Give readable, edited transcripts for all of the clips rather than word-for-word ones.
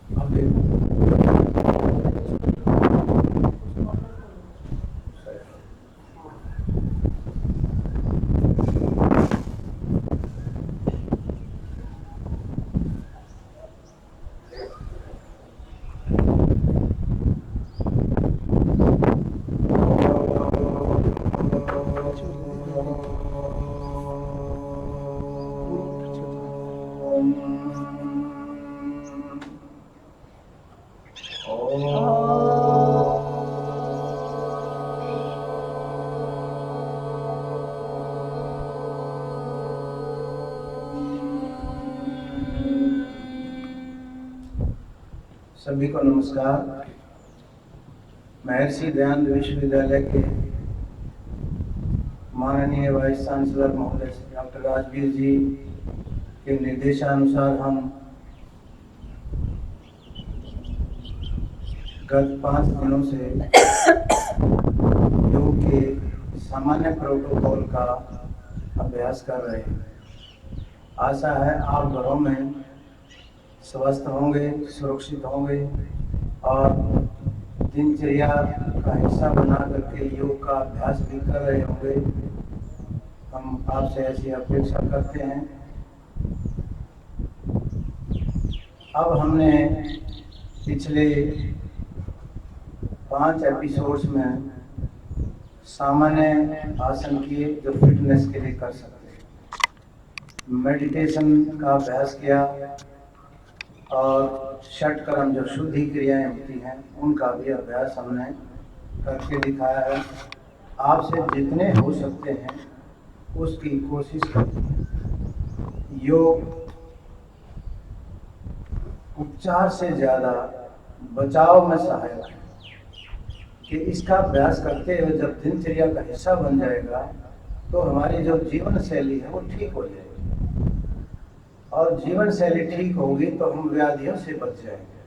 अब देखो सभी को नमस्कार। महर्षि दयानंद विश्वविद्यालय के माननीय वाइस चांसलर महोदय डॉक्टर राजवीर जी के निर्देशानुसार हम गत 5 दिनों से योग के सामान्य प्रोटोकॉल का अभ्यास कर रहे हैं। आशा है आप घरों में स्वस्थ होंगे, सुरक्षित होंगे और दिनचर्या का हिस्सा बना करके योग का अभ्यास भी कर रहे होंगे। हम आपसे ऐसी अपेक्षा करते हैं। अब हमने पिछले 5 एपिसोड्स में सामान्य आसन किए जो फिटनेस के लिए कर सकते हैं, मेडिटेशन का अभ्यास किया और षटकर्म जो शुद्धि क्रियाएं होती हैं उनका भी अभ्यास हमने करके दिखाया है। आपसे जितने हो सकते हैं उसकी कोशिश करें। योग उपचार से ज़्यादा बचाव में सहायक है कि इसका अभ्यास करते हुए जब दिनचर्या का हिस्सा बन जाएगा तो हमारी जो जीवन शैली है वो ठीक हो जाएगी और जीवन शैली ठीक होगी तो हम व्याधियों से बच जाएंगे।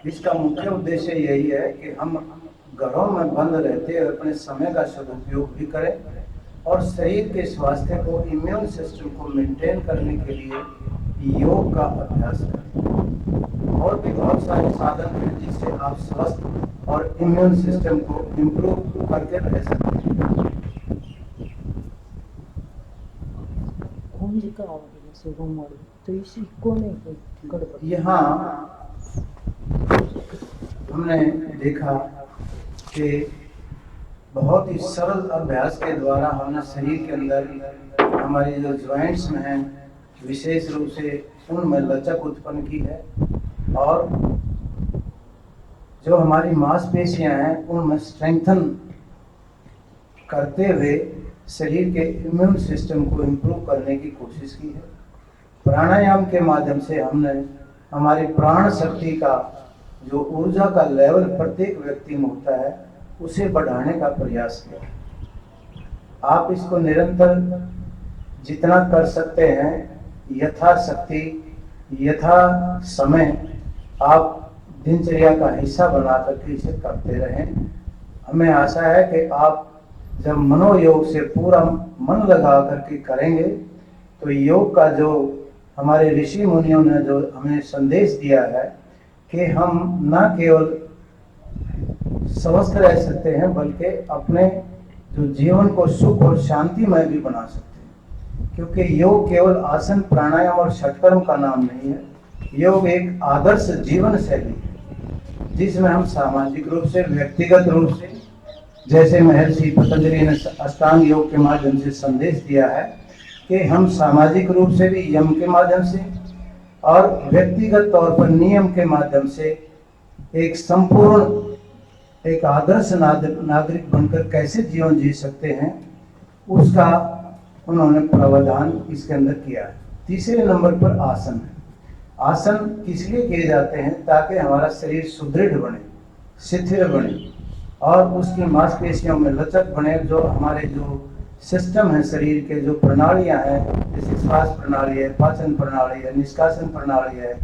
इसका मुख्य उद्देश्य यही है कि हम घरों में बंद रहते हुए अपने समय का सदुपयोग भी करें और शरीर के स्वास्थ्य को, इम्यून सिस्टम को मेंटेन करने के लिए योग का अभ्यास करें। और भी बहुत सारे साधन हैं जिससे आप स्वस्थ और इम्यून सिस्टम को इम्प्रूव करके रह सकते हैं। यहाँ हमने देखा कि बहुत ही सरल अभ्यास के द्वारा हमने शरीर के अंदर हमारी जो जॉइंट्स में हैं विशेष रूप से उनमें लचक उत्पन्न की है और जो हमारी मांसपेशियां हैं उनमें स्ट्रेंथन करते हुए शरीर के इम्यून सिस्टम को इम्प्रूव करने की कोशिश की है। प्राणायाम के माध्यम से हमने हमारी प्राण शक्ति का जो ऊर्जा का लेवल प्रत्येक व्यक्ति में होता है उसे बढ़ाने का प्रयास किया। आप इसको निरंतर जितना कर सकते हैं यथाशक्ति यथा समय आप दिनचर्या का हिस्सा बना करके इसे करते रहें। हमें आशा है कि आप जब मनोयोग से पूरा मन लगा करके करेंगे तो योग का जो हमारे ऋषि मुनियों ने जो हमें संदेश दिया है कि हम न केवल स्वस्थ रह सकते हैं बल्कि अपने जो जीवन को सुख और शांतिमय भी बना सकते हैं। क्योंकि योग केवल आसन, प्राणायाम और षटकर्म का नाम नहीं है। योग एक आदर्श जीवन शैली है जिसमें हम सामाजिक रूप से, व्यक्तिगत रूप से, जैसे महर्षि पतंजलि ने अष्टांग योग के माध्यम से संदेश दिया है कि हम सामाजिक रूप से भी यम के माध्यम से और व्यक्तिगत तौर पर नियम के माध्यम से एक संपूर्ण एक आदर्श नागरिक बनकर कैसे जीवन जी सकते हैं उसका उन्होंने प्रावधान इसके अंदर किया है। तीसरे नंबर पर आसन है। आसन किस लिए किए जाते हैं? ताकि हमारा शरीर सुदृढ़ बने, शिथिल बने और उसकी मांसपेशियों में लचक बने। जो हमारे जो सिस्टम है शरीर के, जो प्रणालियां हैं, जैसे श्वास प्रणाली है, पाचन प्रणाली है, निष्कासन प्रणाली है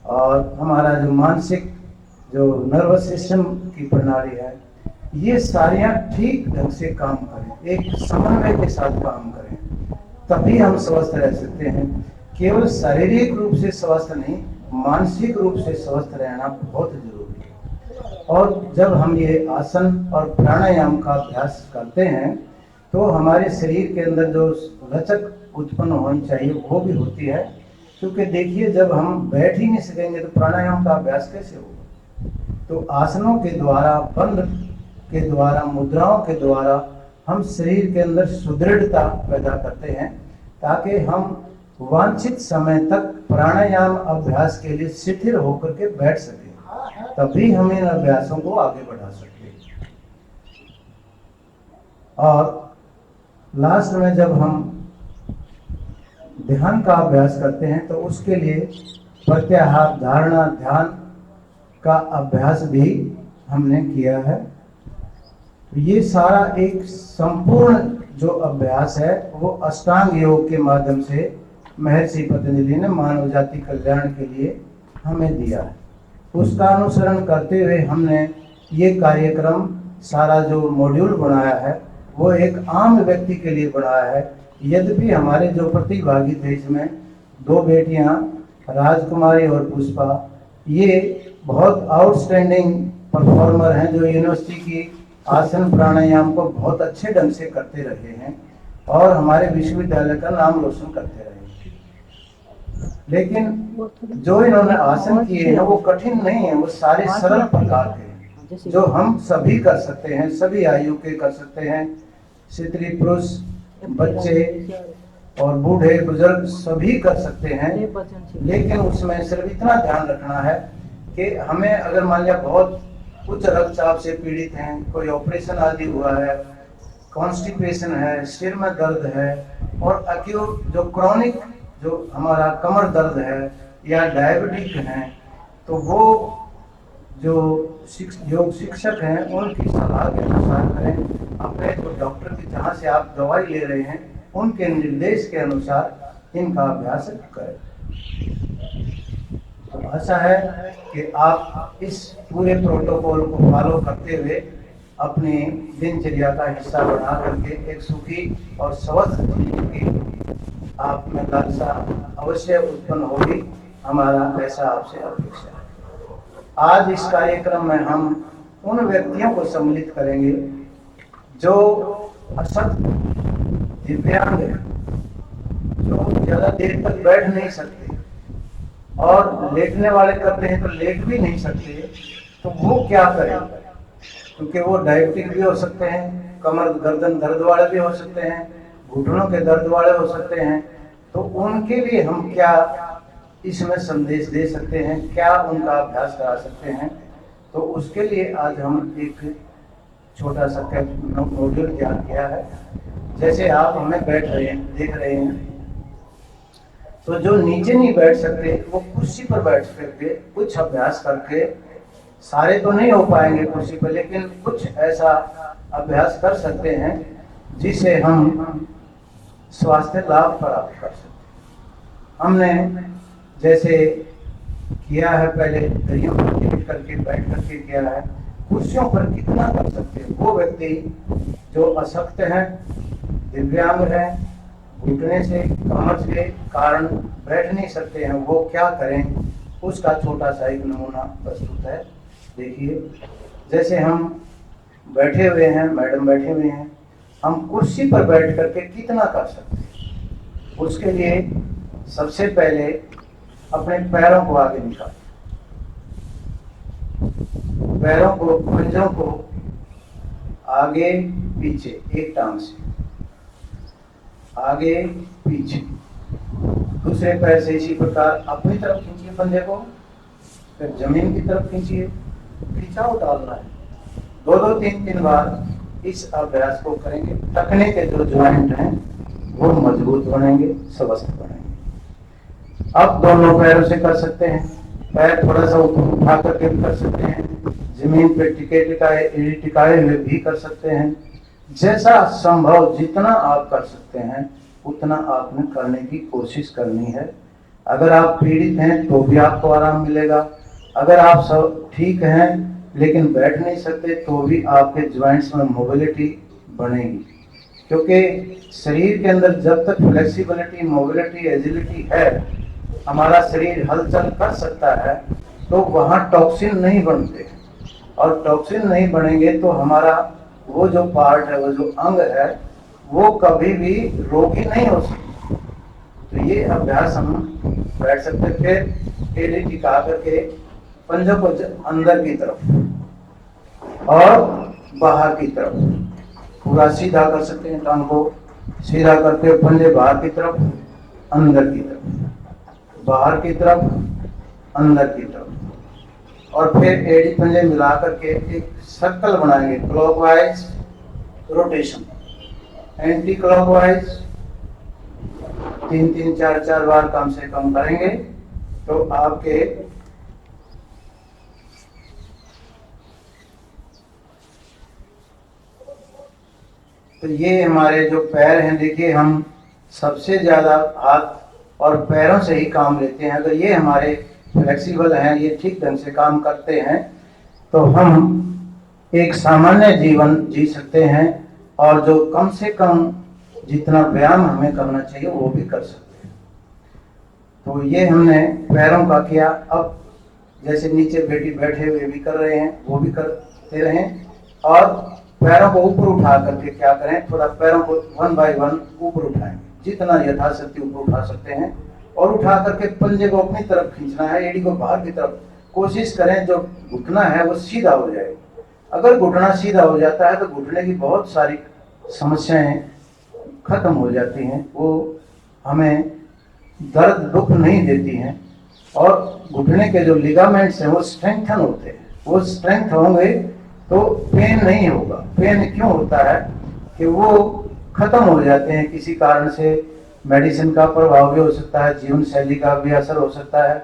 और हमारा जो मानसिक जो नर्वस सिस्टम की प्रणाली है, ये सारियां ठीक ढंग से काम करें, एक समन्वय के साथ काम करें, तभी हम स्वस्थ रह सकते हैं। केवल शारीरिक रूप से स्वस्थ नहीं, मानसिक रूप से स्वस्थ रहना बहुत जरूरी है। और जब हम ये आसन और प्राणायाम का अभ्यास करते हैं तो हमारे शरीर के अंदर जो लचक उत्पन्न होनी चाहिए वो भी होती है। क्योंकि देखिए, जब हम बैठ ही नहीं सकेंगे तो प्राणायाम का अभ्यास कैसे होगा। तो आसनों के द्वारा, बंद के द्वारा, मुद्राओं के द्वारा हम शरीर के अंदर सुदृढ़ता पैदा करते हैं, ताकि हम वांछित समय तक प्राणायाम अभ्यास के लिए शिथिल होकर के बैठ सकें। तभी हम इन अभ्यासों को आगे बढ़ा सकते हैं। और लास्ट में जब हम ध्यान का अभ्यास करते हैं तो उसके लिए प्रत्याहार, धारणा, ध्यान का अभ्यास भी हमने किया है। ये सारा एक संपूर्ण जो अभ्यास है वो अष्टांग योग के माध्यम से महर्षि पतंजलि ने मानव जाति कल्याण के लिए हमें दिया है। उसका अनुसरण करते हुए हमने ये कार्यक्रम, सारा जो मॉड्यूल बनाया है वो एक आम व्यक्ति के लिए बनाया है। यद्यपि हमारे जो प्रतिभागी थे, इसमें 2 बेटियां राजकुमारी और पुष्पा, ये बहुत आउटस्टैंडिंग परफॉर्मर हैं जो यूनिवर्सिटी की आसन प्राणायाम को बहुत अच्छे ढंग से करते रहे हैं और हमारे विश्वविद्यालय का नाम रोशन करते रहे। लेकिन जो इन्होंने आसन किए हैं वो कठिन नहीं है, वो सारे सरल प्रकार के हैं जो हम सभी कर सकते हैं, सभी आयु के कर सकते हैं। स्त्री, पुरुष, बच्चे और बूढ़े बुजुर्ग सभी कर सकते हैं। लेकिन उसमें सिर्फ इतना ध्यान रखना है कि हमें, अगर मान लिया बहुत उच्च रक्तचाप से पीड़ित हैं, कोई ऑपरेशन आदि हुआ है, कॉन्स्टिपेशन है, सिर में दर्द है, और एक्यूट जो क्रॉनिक जो हमारा कमर दर्द है या डायबिटिक है, तो वो जो योग शिक्षक हैं उनकी सलाह के अनुसार करें। अपने जो डॉक्टर की जहाँ से आप दवाई ले रहे हैं उनके निर्देश के अनुसार इनका अभ्यास करें। तो आशा है कि आप इस पूरे प्रोटोकॉल को फॉलो करते हुए अपनी दिनचर्या का हिस्सा बना करके एक सुखी और स्वस्थ जीवन की आप में लालसा अवश्य उत्पन्न होगी। हमारा ऐसा आपसे अपेक्षा है। आज इस कार्यक्रम में हम उन व्यक्तियों को सम्मिलित करेंगे जो अशक्त, दिव्यांग है, जो ज्यादा देर तक बैठ नहीं सकते और लेटने वाले करते हैं तो लेट भी नहीं सकते, तो वो क्या करें। क्योंकि वो डायबिटिक भी हो सकते हैं, कमर गर्दन दर्द वाले भी हो सकते हैं, घुटनों के दर्द वाले हो सकते हैं। तो उनके लिए हम क्या इसमें संदेश दे सकते हैं, क्या उनका अभ्यास करा सकते हैं। तो उसके लिए आज हम एक छोटा सा मॉड्यूल तैयार किया है। जैसे आप हमें बैठ रहे हैं, देख रहे हैं, तो जो नीचे नहीं बैठ सकते वो कुर्सी पर बैठ करके कुछ अभ्यास करके, सारे तो नहीं हो पाएंगे कुर्सी पर, लेकिन कुछ ऐसा अभ्यास कर सकते हैं जिसे हम स्वास्थ्य लाभ प्राप्त कर सकते हैं। हमने जैसे किया है, पहले दरियों पर लेट करके बैठ करके किया है, कुर्सियों पर कितना कर सकते हैं। वो व्यक्ति जो अशक्त हैं, दिव्यांग हैं, घुटने से, कमर के कारण बैठ नहीं सकते हैं, वो क्या करें, उसका छोटा सा एक नमूना प्रस्तुत है। देखिए, जैसे हम बैठे हुए हैं, मैडम बैठे हुए हैं, हम कुर्सी पर बैठ करके कितना कर सकते हैं। उसके लिए सबसे पहले अपने पैरों को आगे निकालें, पैरों को, पंजों को आगे पीछे, एक टांग से आगे पीछे, दूसरे पैर से इसी प्रकार अपनी तरफ खींचिए पंजे को, फिर जमीन की तरफ खींचिए, खिंचाव डालना है। 2-2, 3-3 बार इस अभ्यास को करेंगे। टखने के जो ज्वाइंट हैं वो मजबूत बनेंगे, स्वस्थ बनेंगे। अब दोनों पैरों से कर सकते हैं, पैर थोड़ा सा ऊपर उठा करके भी कर सकते हैं, जमीन पे टिकाए हुए भी कर सकते हैं। जैसा संभव जितना आप कर सकते हैं उतना आपने करने की कोशिश करनी है। अगर आप पीड़ित हैं तो भी आपको आराम मिलेगा, अगर आप सब ठीक हैं लेकिन बैठ नहीं सकते तो भी आपके ज्वाइंट्स में मोबिलिटी बनेगी। क्योंकि शरीर के अंदर जब तक फ्लेक्सिबिलिटी, मोबिलिटी, एजिलिटी है हमारा शरीर हलचल कर सकता है तो वहाँ टॉक्सिन नहीं बनते, और टॉक्सिन नहीं बनेंगे तो हमारा वो जो पार्ट है, वो जो अंग है, वो कभी भी रोगी नहीं हो सकता। तो ये अभ्यास हम बैठ सकते। फिर एड़ी टिका करके पंजों को अंदर की तरफ और बाहर की तरफ पूरा सीधा कर सकते हैं। टांग को सीधा करके पंजे बाहर की तरफ, अंदर की तरफ, बाहर की तरफ, अंदर की तरफ, और फिर एड़ी पंजे मिला करके एक सर्कल बनाएंगे, क्लॉकवाइज रोटेशन, एंटी क्लॉकवाइज 3-3, 4-4 बार कम से कम करेंगे तो आपके तो ये हमारे जो पैर हैं, देखिए हम सबसे ज्यादा हाथ और पैरों से ही काम लेते हैं। अगर ये हमारे फ्लेक्सिबल हैं, ये ठीक ढंग से काम करते हैं, तो हम एक सामान्य जीवन जी सकते हैं, और जो कम से कम जितना व्यायाम हमें करना चाहिए वो भी कर सकते हैं। तो ये हमने पैरों का किया। अब जैसे नीचे बेटी बैठे हुए भी कर रहे हैं, वो भी करते रहें, और पैरों को ऊपर उठा करके क्या करें, थोड़ा पैरों को 1 बाय 1 ऊपर उठाएंगे, जितना यथाशक्ति ऊपर उठा सकते हैं, और उठा करके पंजे को अपनी तरफ खींचना है, एड़ी को बाहर की तरफ। कोशिश करें जो घुटना है वो सीधा हो जाए। अगर घुटना सीधा हो जाता है तो घुटने की बहुत सारी समस्याएं खत्म हो जाती हैं, वो हमें दर्द दुख नहीं देती हैं, और घुटने के जो लिगामेंट्स हैं वो स्ट्रेंथन होते हैं। वो स्ट्रेंथ होंगे तो पेन नहीं होगा। पेन क्यों होता है कि वो खत्म हो जाते हैं किसी कारण से, मेडिसिन का प्रभाव भी हो सकता है, जीवन शैली का भी असर हो सकता है।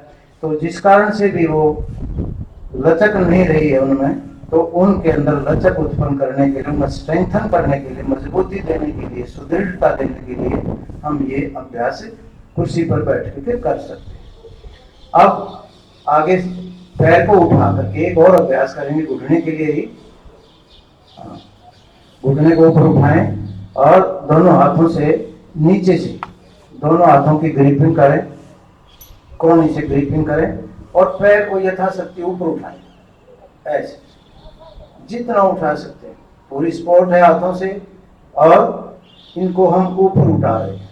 तो जिस कारण से भी वो लचक नहीं रही है उनमें, तो उनके अंदर लचक उत्पन्न करने के लिए, उन्हें स्ट्रेंथन करने के लिए, मजबूती देने के लिए, सुदृढ़ता देने के लिए हम ये अभ्यास कुर्सी पर बैठ करके कर सकते हैं। अब आगे पैर को उठा करके एक और अभ्यास करेंगे घुटने के लिए ही। घुटने को ऊपर उठाएं और दोनों हाथों से नीचे से दोनों हाथों की ग्रिपिंग करें, कोहनी से ग्रिपिंग करें, और पैर को यथाशक्ति ऊपर उठाएं, ऐसे जितना उठा सकते हैं। पूरी सपोर्ट है हाथों से, और इनको हम ऊपर उठा रहे हैं।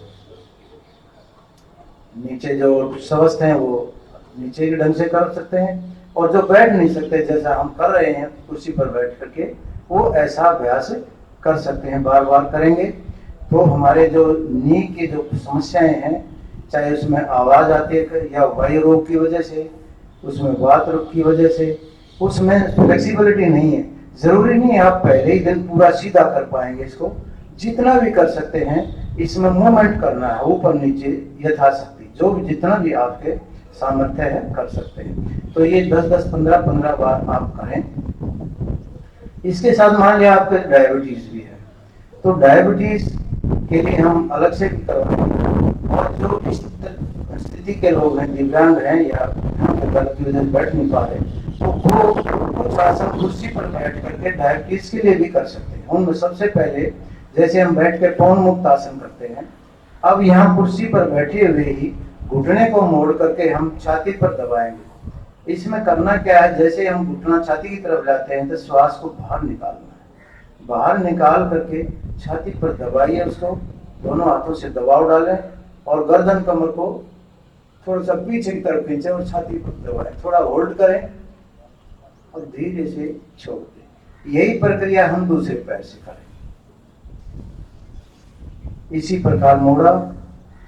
नीचे जो स्वस्थ हैं वो नीचे के ढंग से कर सकते हैं, और जो बैठ नहीं सकते जैसा हम कर रहे हैं कुर्सी पर बैठ करके, वो ऐसा अभ्यास कर सकते हैं। बार बार करेंगे तो हमारे जो नी की जो समस्याएं हैं, चाहे उसमें आवाज आती है या वायु रोग की वजह से, उसमें वात रोग की वजह से, उसमें फ्लेक्सिबिलिटी नहीं है। जरूरी नहीं है आप पहले ही दिन पूरा सीधा कर पाएंगे। इसको जितना भी कर सकते हैं, इसमें मूवमेंट करना है ऊपर नीचे यथाशक्ति, जो भी जितना भी आपके सामर्थ्य है कर सकते हैं। तो ये 10-10, 15-15 बार आप करें। इसके साथ मान लिया आपके डायबिटीज भी है, तो डायबिटीज के लिए हम अलग से भी करवाएंगे। और जो इस स्थिति के लोग हैं, दिव्यांग हैं, या गलत की वजह से बैठ नहीं पा रहे, तो वो कुछ आसन कुर्सी पर बैठ करके डायबिटीज के लिए भी कर सकते हैं। उनमें सबसे पहले जैसे हम बैठ के पवन मुक्त आसन करते हैं, अब यहाँ कुर्सी पर बैठे हुए ही घुटने को मोड़ करके हम छाती पर दबाएंगे। इसमें करना क्या है, जैसे हम घुटना छाती की तरफ लाते हैं तो श्वास को बाहर निकालना है। बाहर निकाल करके छाती पर दबाइए, उसको दोनों हाथों से दबाव डालें, और गर्दन कमर को थोड़ा सा पीछे की तरफ खींचे और छाती पर दबाएं। थोड़ा होल्ड करें और धीरे से छोड़ दें। यही प्रक्रिया हम दूसरे पैर से करें। इसी प्रकार मोड़ा,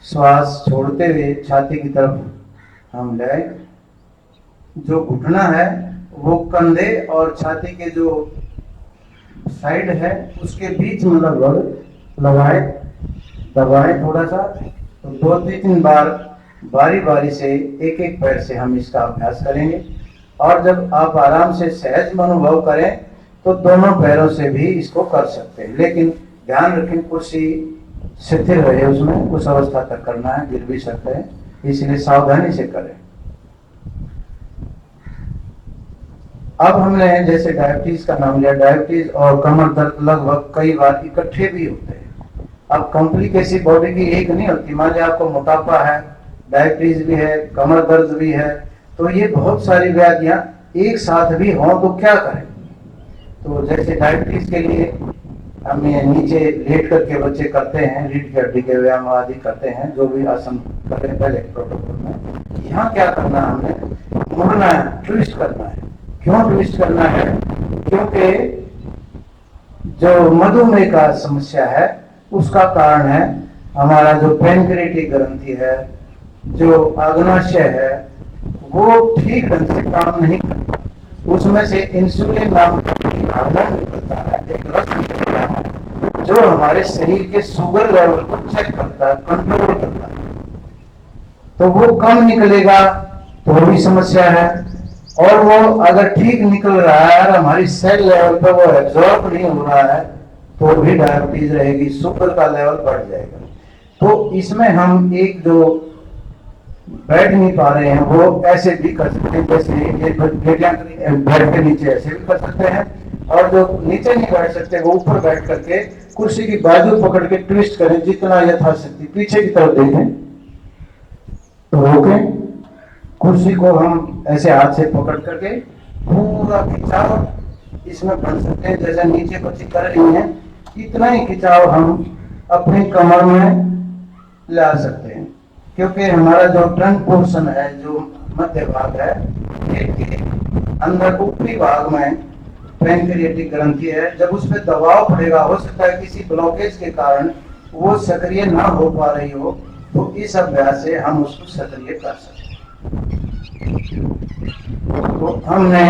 श्वास छोड़ते हुए छाती की तरफ हम ले। जो घुटना है वो कंधे और छाती के जो साइड है उसके बीच में लगभग लगाए, दबाएं थोड़ा सा। तो 2-3 बार बारी बारी से एक एक पैर से हम इसका अभ्यास करेंगे। और जब आप आराम से सहज अनुभव करें तो दोनों पैरों से भी इसको कर सकते हैं, लेकिन ध्यान रखें कुर्सी शिथिल रहे, उसमें उस अवस्था तक करना है, गिर भी सकते हैं, इसलिए सावधानी से करें। अब हमने जैसे डायबिटीज का नाम लिया, डायबिटीज और कमर दर्द लगभग कई बार इकट्ठे भी होते हैं। अब कॉम्प्लिकेशन बॉडी की एक नहीं होती। मान लिया आपको मोटापा है, डायबिटीज भी है, कमर दर्द भी है, तो ये बहुत सारी व्याधियां एक साथ भी हों तो क्या करें। तो जैसे डायबिटीज के लिए हम ये नीचे लेट करके बच्चे करते हैं, रीढ़ की हड्डी के व्यायाम आदि करते हैं, जो भी आसन करें पहले प्रोटोकॉल में। यहाँ क्या करना है, हमें मुड़ना है, ट्विस्ट करना है। क्यों ट्विस्ट करना है? क्योंकि जो मधुमेह का समस्या है उसका कारण है हमारा जो पैंक्रियाटिक ग्रंथि है, जो अग्नाशय है, वो ठीक ढंग से काम नहीं करता। उसमें से इंसुलिन नाम का हार्मोन निकलता है, एक रस निकलता है, जो हमारे शरीर के शुगर लेवल को चेक करता है, कंट्रोल करता है। तो वो कम निकलेगा तो भी समस्या है, और वो अगर ठीक निकल रहा है और हमारी सेल लेवल पर वो एब्जॉर्ब नहीं हो रहा है तो भी डायबिटीज रहेगी, शुगर का लेवल बढ़ जाएगा। तो इसमें हम एक जो बैठ नहीं पा रहे हैं वो ऐसे भी कर सकते हैं, जैसे ये बेड के नीचे ऐसे भी कर सकते हैं, और जो नीचे नहीं बैठ सकते वो ऊपर बैठ करके कुर्सी की बाजू पकड़ के ट्विस्ट करें, जितना यथाशक्ति पीछे की तरफ देखें तो रोकें। कुर्सी को हम ऐसे हाथ से पकड़ करके पूरा खिंचाव इसमें बन सकते हैं, जैसे नीचे बच्चे कर रही हैं, इतना ही खिंचाव हम अपनी कमर में ला सकते हैं। क्योंकि हमारा जो ट्रंक पोर्शन है, जो मध्य भाग है, पेट के अंदर ऊपरी भाग में पैंक्रियाटिक ग्रंथि है, जब उस पर दबाव पड़ेगा, हो सकता है किसी ब्लॉकेज के कारण वो सक्रिय ना हो पा रही हो, तो इस अभ्यास से हम उसको सक्रिय कर सकते हैं। तो हमने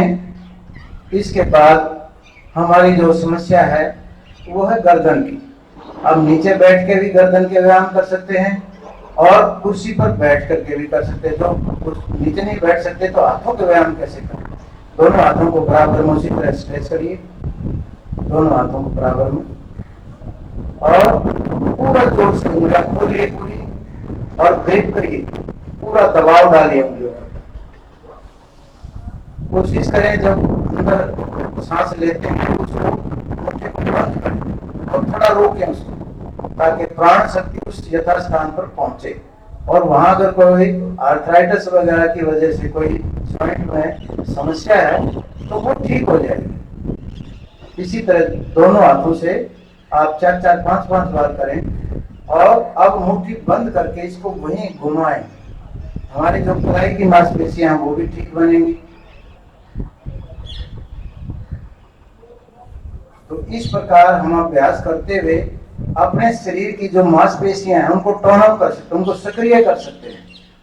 इसके बाद हमारी जो समस्या है वो है गर्दन की। अब नीचे बैठ के भी गर्दन के व्यायाम कर सकते हैं और कुर्सी पर बैठ करके भी कर सकते हैं। जो नीचे नहीं बैठ सकते तो हाथों के व्यायाम कैसे करें? दोनों हाथों को बराबर में उसी तरह स्ट्रेच करिए, दोनों हाथों को बराबर में, और पूरा जोर से उंगलियां खोलिए पूरी, और ब्रेक करिए, पूरा दबाव डालिए उंगलियों पर। कोशिश करें जब अंदर सांस लेते हैं उसको मुट्ठी को बंद करें और थोड़ा रोकें उसको, ताकि प्राण शक्ति उस यथास्थान पर पहुंचे। और वहां अगर कोई आर्थराइटिस वगैरह की वजह से कोई जॉइंट में समस्या है तो वो ठीक हो जाएगी। इसी तरह दोनों हाथों से आप 4-4, 5-5 बार करें, और अब मुट्ठी बंद करके इसको वहीं घुमाएं। हमारी जो कलाई की मांसपेशियां हैं वो भी ठीक बनेंगी। तो इस प्रकार हम अभ्यास करते हुए अपने शरीर की जो मांसपेशियां हैं उनको टर्न अप कर सकते हैं, उनको सक्रिय कर सकते हैं।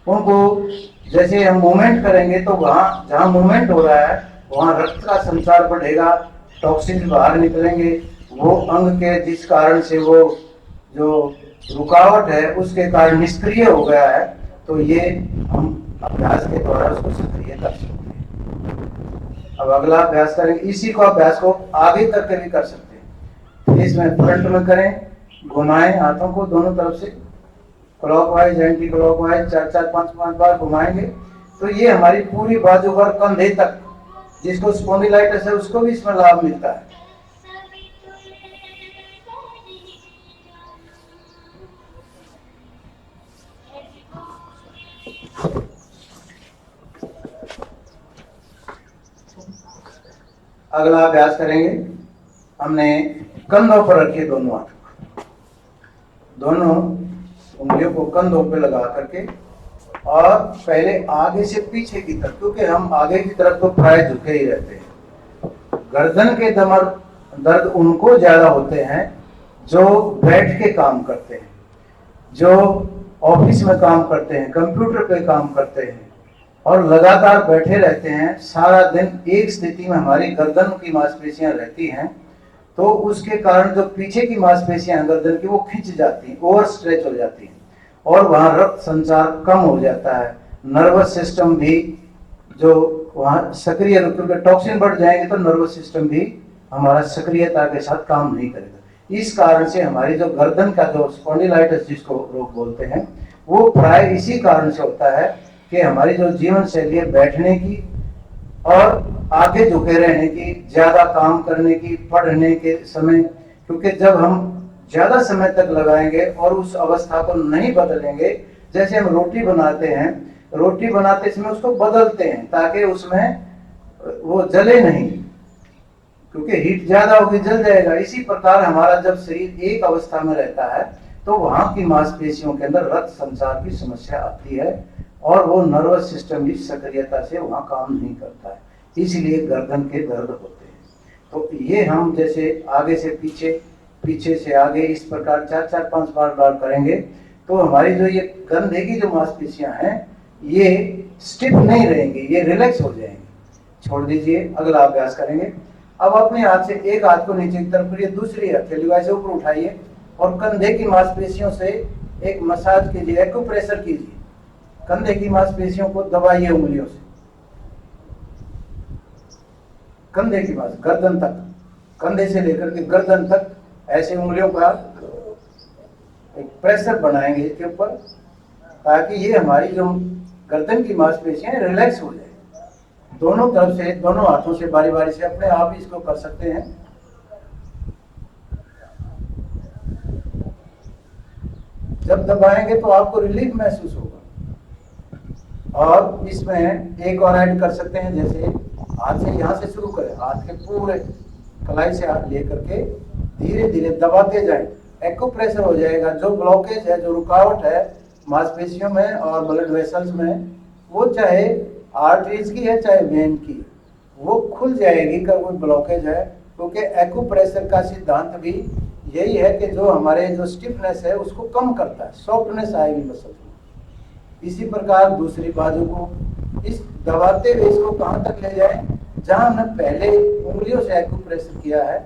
उनको जैसे हम मूवमेंट करेंगे तो वहां जहां मूवमेंट हो रहा है वहां रक्त का संचार बढ़ेगा, टॉक्सिन बाहर निकलेंगे, वो अंग के जिस कारण से वो जो रुकावट है उसके कारण निष्क्रिय हो गया है, तो ये हम अभ्यास के द्वारा उसको सक्रिय कर सकते हैं। अब अगला अभ्यास करेंगे, इसी को अभ्यास को आगे करके भी कर सकते हैं। इसमें फ्रंट में करें, घुमाएं हाथों को दोनों तरफ से, क्लॉकवाइज एंटी क्लॉकवाइज 4-4, 5-5 बार घुमाएंगे तो ये हमारी पूरी बाजू पर कंधे तक, जिसको स्पॉन्डिलाइटिस है उसको भी इसमें लाभ मिलता है। अगला अभ्यास करेंगे, हमने कंधों पर रखिए दोनों हाथ, दोनों उंगलियों को कंधों पे लगा करके, और पहले आगे से पीछे की तरफ, क्योंकि हम आगे की तरफ तो प्राय झुके ही रहते हैं। गर्दन के दर्द उनको ज्यादा होते हैं जो बैठ के काम करते हैं, जो ऑफिस में काम करते हैं, कंप्यूटर पे काम करते हैं और लगातार बैठे रहते हैं, सारा दिन एक स्थिति में हमारी गर्दन की मांसपेशियां रहती हैं, तो उसके कारण जो पीछे की मांसपेशियां गर्दन की वो खिंच जाती हैं, ओवर स्ट्रेच हो जाती हैं, और वहां रक्त संचार कम हो जाता है। नर्वस सिस्टम भी जो वहां सक्रिय, क्योंकि टॉक्सिन बढ़ जाएंगे तो नर्वस सिस्टम भी हमारा सक्रियता के साथ काम नहीं करेगा। इस कारण से हमारी जो गर्दन का जो स्पॉन्डिलाइटिस जिसको रोग बोलते हैं, वो प्राय इसी कारण से होता है कि हमारी जो जीवन शैली है बैठने की और आगे झुके रहने की, ज्यादा काम करने की, पढ़ने के समय, क्योंकि जब हम ज्यादा समय तक लगाएंगे और उस अवस्था को नहीं बदलेंगे जैसे हम रोटी बनाते हैं, रोटी बनाते समय उसको बदलते हैं ताकि उसमें वो जले नहीं, क्योंकि हीट ज्यादा होगी जल जाएगा। इसी प्रकार हमारा जब शरीर एक अवस्था में रहता है तो वहां की मांसपेशियों के अंदर रक्त संचार की समस्या आती है और वो नर्वस सिस्टम की सक्रियता से वहां काम नहीं करता है, इसलिए गर्दन के दर्द होते हैं। तो ये हम जैसे आगे से पीछे, पीछे से आगे इस प्रकार 4-4, 5 बार करेंगे तो हमारी जो ये कंधे की जो मांसपेशियां हैं ये स्टिफ नहीं रहेंगी, ये रिलैक्स हो जाएंगी। छोड़ दीजिए, अगला अभ्यास करेंगे। अब अपने हाथ से एक हाथ को नीचे की तरफ करिए, दूसरी हथेली वैसे ऊपर उठाइए और कंधे की मांसपेशियों से एक मसाज कीजिए, एक्यूप्रेशर कीजिए। कंधे की मांसपेशियों को दबाइए उंगलियों से, कंधे की मांस गर्दन तक, कंधे से लेकर के गर्दन तक ऐसे उंगलियों का एक प्रेशर बनाएंगे इसके ऊपर, ताकि ये हमारी जो गर्दन की मांसपेशियां रिलैक्स हो जाए। दोनों तरफ से, दोनों हाथों से बारी बारी से अपने आप ही इसको कर सकते हैं। जब दबाएंगे तो आपको रिलीफ महसूस होगा। और इसमें एक और ऐड कर सकते हैं, जैसे हाथ से यहाँ से शुरू करें, हाथ के पूरे कलाई से हाथ लेकर के धीरे धीरे दबाते जाएं, एक्यूप्रेशर हो जाएगा। जो ब्लॉकेज है, जो रुकावट है मांसपेशियों में और ब्लड वेसल्स में, वो चाहे आर्टरीज की है चाहे वेन की, वो खुल जाएगी का कोई ब्लॉकेज है, क्योंकि एक्यूप्रेशर का सिद्धांत भी यही है कि जो हमारे जो स्टिफनेस है उसको कम करता है, सॉफ्टनेस आएगी मसल में। इसी प्रकार दूसरी बाजू को इस दबाते हुए इसको कहां तक ले जाएं, जहां हमने पहले उंगलियों से एक्यूप्रेशर किया है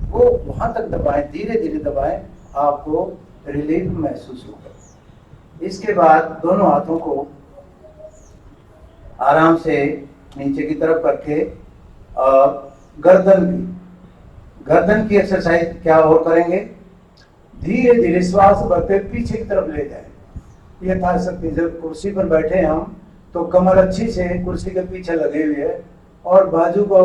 वो वहां तक दबाएं, धीरे धीरे दबाएं, आपको रिलीफ महसूस होगा। इसके बाद दोनों हाथों को आराम से नीचे की तरफ करके गर्दन की एक्सरसाइज क्या और करेंगे, धीरे धीरे श्वास भरते पीछे की तरफ ले जाएं। यथाशक्ति जब कुर्सी पर बैठे हम तो कमर अच्छी से कुर्सी के पीछे लगे हुए है और बाजू को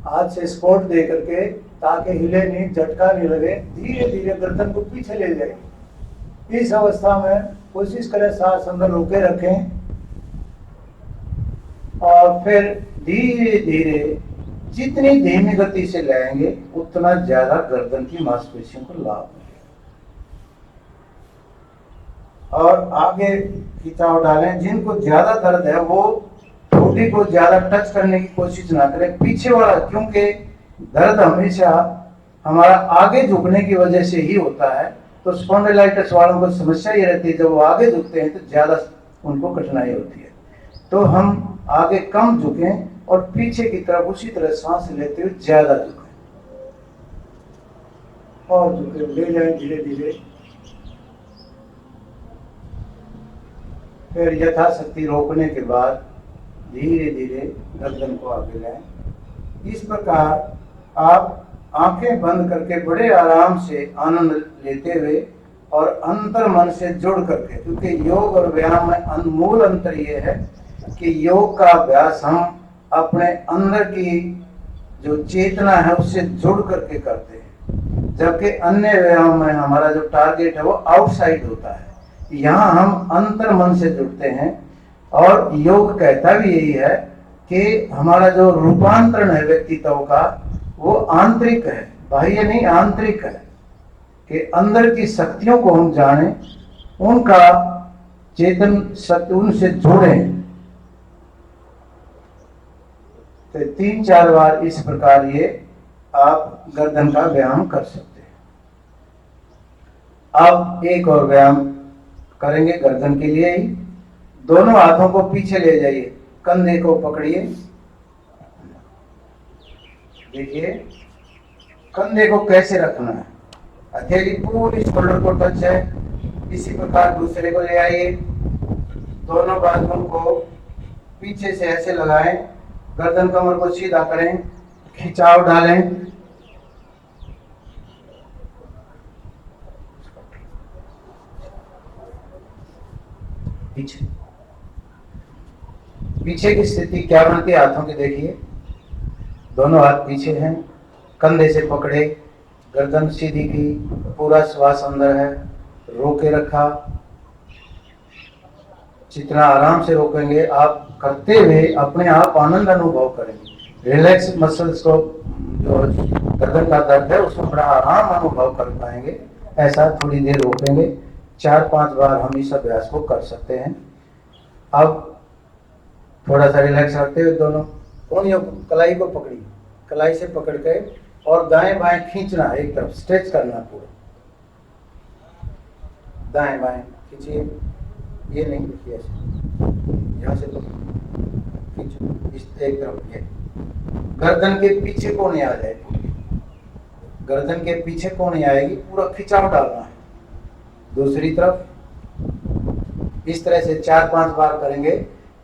हाथ से सपोर्ट दे करके, ताकि हिले नहीं, झटका नहीं लगे, धीरे धीरे गर्दन को पीछे ले जाएंगे। इस अवस्था में कोशिश करें सांस अंदर रोके रखें और फिर धीरे धीरे जितनी धीमी गति से लाएंगे उतना ज्यादा गर्दन की मांसपेशियों को लाभ मिलेगा। और आगे खिंचाव डालें। जिनको ज्यादा दर्द है वो ठोड़ी को ज्यादा टच करने की कोशिश ना करें, पीछे वाला, क्योंकि दर्द हमेशा हमारा आगे झुकने की वजह से ही होता है। तो स्पॉन्डिलाइटिस वालों को समस्या ये रहती है, जब वो आगे झुकते हैं तो ज्यादा उनको कठिनाई होती है। तो हम आगे कम झुकें और पीछे की तरफ उसी तरह सांस लेते हुए ज्यादा झुकें और झुके ले जाएं धीरे धीरे। फिर यथाशक्ति रोकने के बाद धीरे धीरे गर्दन को आगे लाएं। इस प्रकार आप आंखें बंद करके बड़े आराम से आनंद लेते हुए और अंतर मन से जुड़ करके, क्योंकि योग और व्यायाम में मूल अंतर ये है कि योग का अभ्यास हम अपने अंदर की जो चेतना है उससे जुड़ करके करते हैं, जबकि अन्य व्यायाम में हमारा जो टारगेट है वो आउटसाइड होता है। यहाँ हम अंतर मन से जुड़ते हैं और योग कहता भी यही है कि हमारा जो रूपांतरण है व्यक्तित्व का वो आंतरिक है, बाह्य नहीं, आंतरिक है। कि अंदर की शक्तियों को हम जानें, उनका चेतन शक्ति उनसे जुड़ें। तो 3-4 बार इस प्रकार ये आप गर्दन का व्यायाम कर सकते हैं। अब एक और व्यायाम करेंगे गर्दन के लिए ही। दोनों हाथों को पीछे ले जाइए, कंधे को पकड़िए, देखिए कंधे को कैसे रखना है। हथेली पूरी शोल्डर को टच है। इसी प्रकार दूसरे को ले आइए, दोनों बाजुओं को पीछे से ऐसे लगाएं, गर्दन कमर को सीधा करें, खिंचाव डालें, पीछे पीछे की स्थिति क्या बनती है हाथों की देखिए। दोनों हाथ पीछे हैं, कंधे से पकड़े, गर्दन सीधी की, पूरा श्वास अंदर है, रोके रखा, जितना आराम से रोकेंगे, आप करते हुए अपने आप आनंद अनुभव करेंगे। रिलैक्स मसल्स को, जो गर्दन का दर्द है उसको बड़ा आराम अनुभव कर पाएंगे। ऐसा थोड़ी देर रोकेंगे, 4-5 बार हम इस अभ्यास को कर सकते हैं। अब थोड़ा सा रिलैक्स रखते हुए दोनों कोहनियों कलाई को पकड़िए, कलाई से पकड़ के और दाएं बाएं खींचना है, एक तरफ स्ट्रेच करना पूरा, दाएं बाएं खींचिए, ये नहीं देखिए ऐसे, यहाँ से तो खींचो इस एक तरफ, ये गर्दन के पीछे कोहनी आ जाए, गर्दन के पीछे कोहनी आएगी, पूरा खिंचाव डालना है। दूसरी तरफ इस तरह से 4-5 बार करेंगे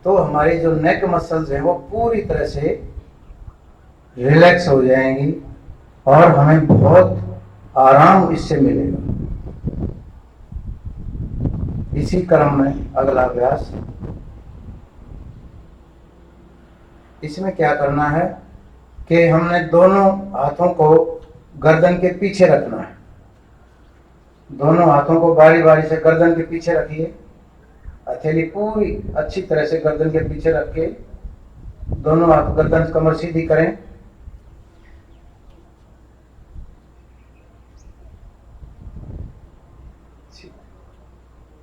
तो हमारी जो नेक मसल्स हैं वो पूरी तरह से रिलैक्स हो जाएंगी और हमें बहुत आराम इससे मिलेगा। इसी क्रम में अगला अभ्यास, इसमें क्या करना है कि हमने दोनों हाथों को गर्दन के पीछे रखना है। दोनों हाथों को बारी बारी से गर्दन के पीछे रखिए, हथेली पूरी अच्छी तरह से गर्दन के पीछे रख के दोनों हाथ गर्दन कमर सीधी करें।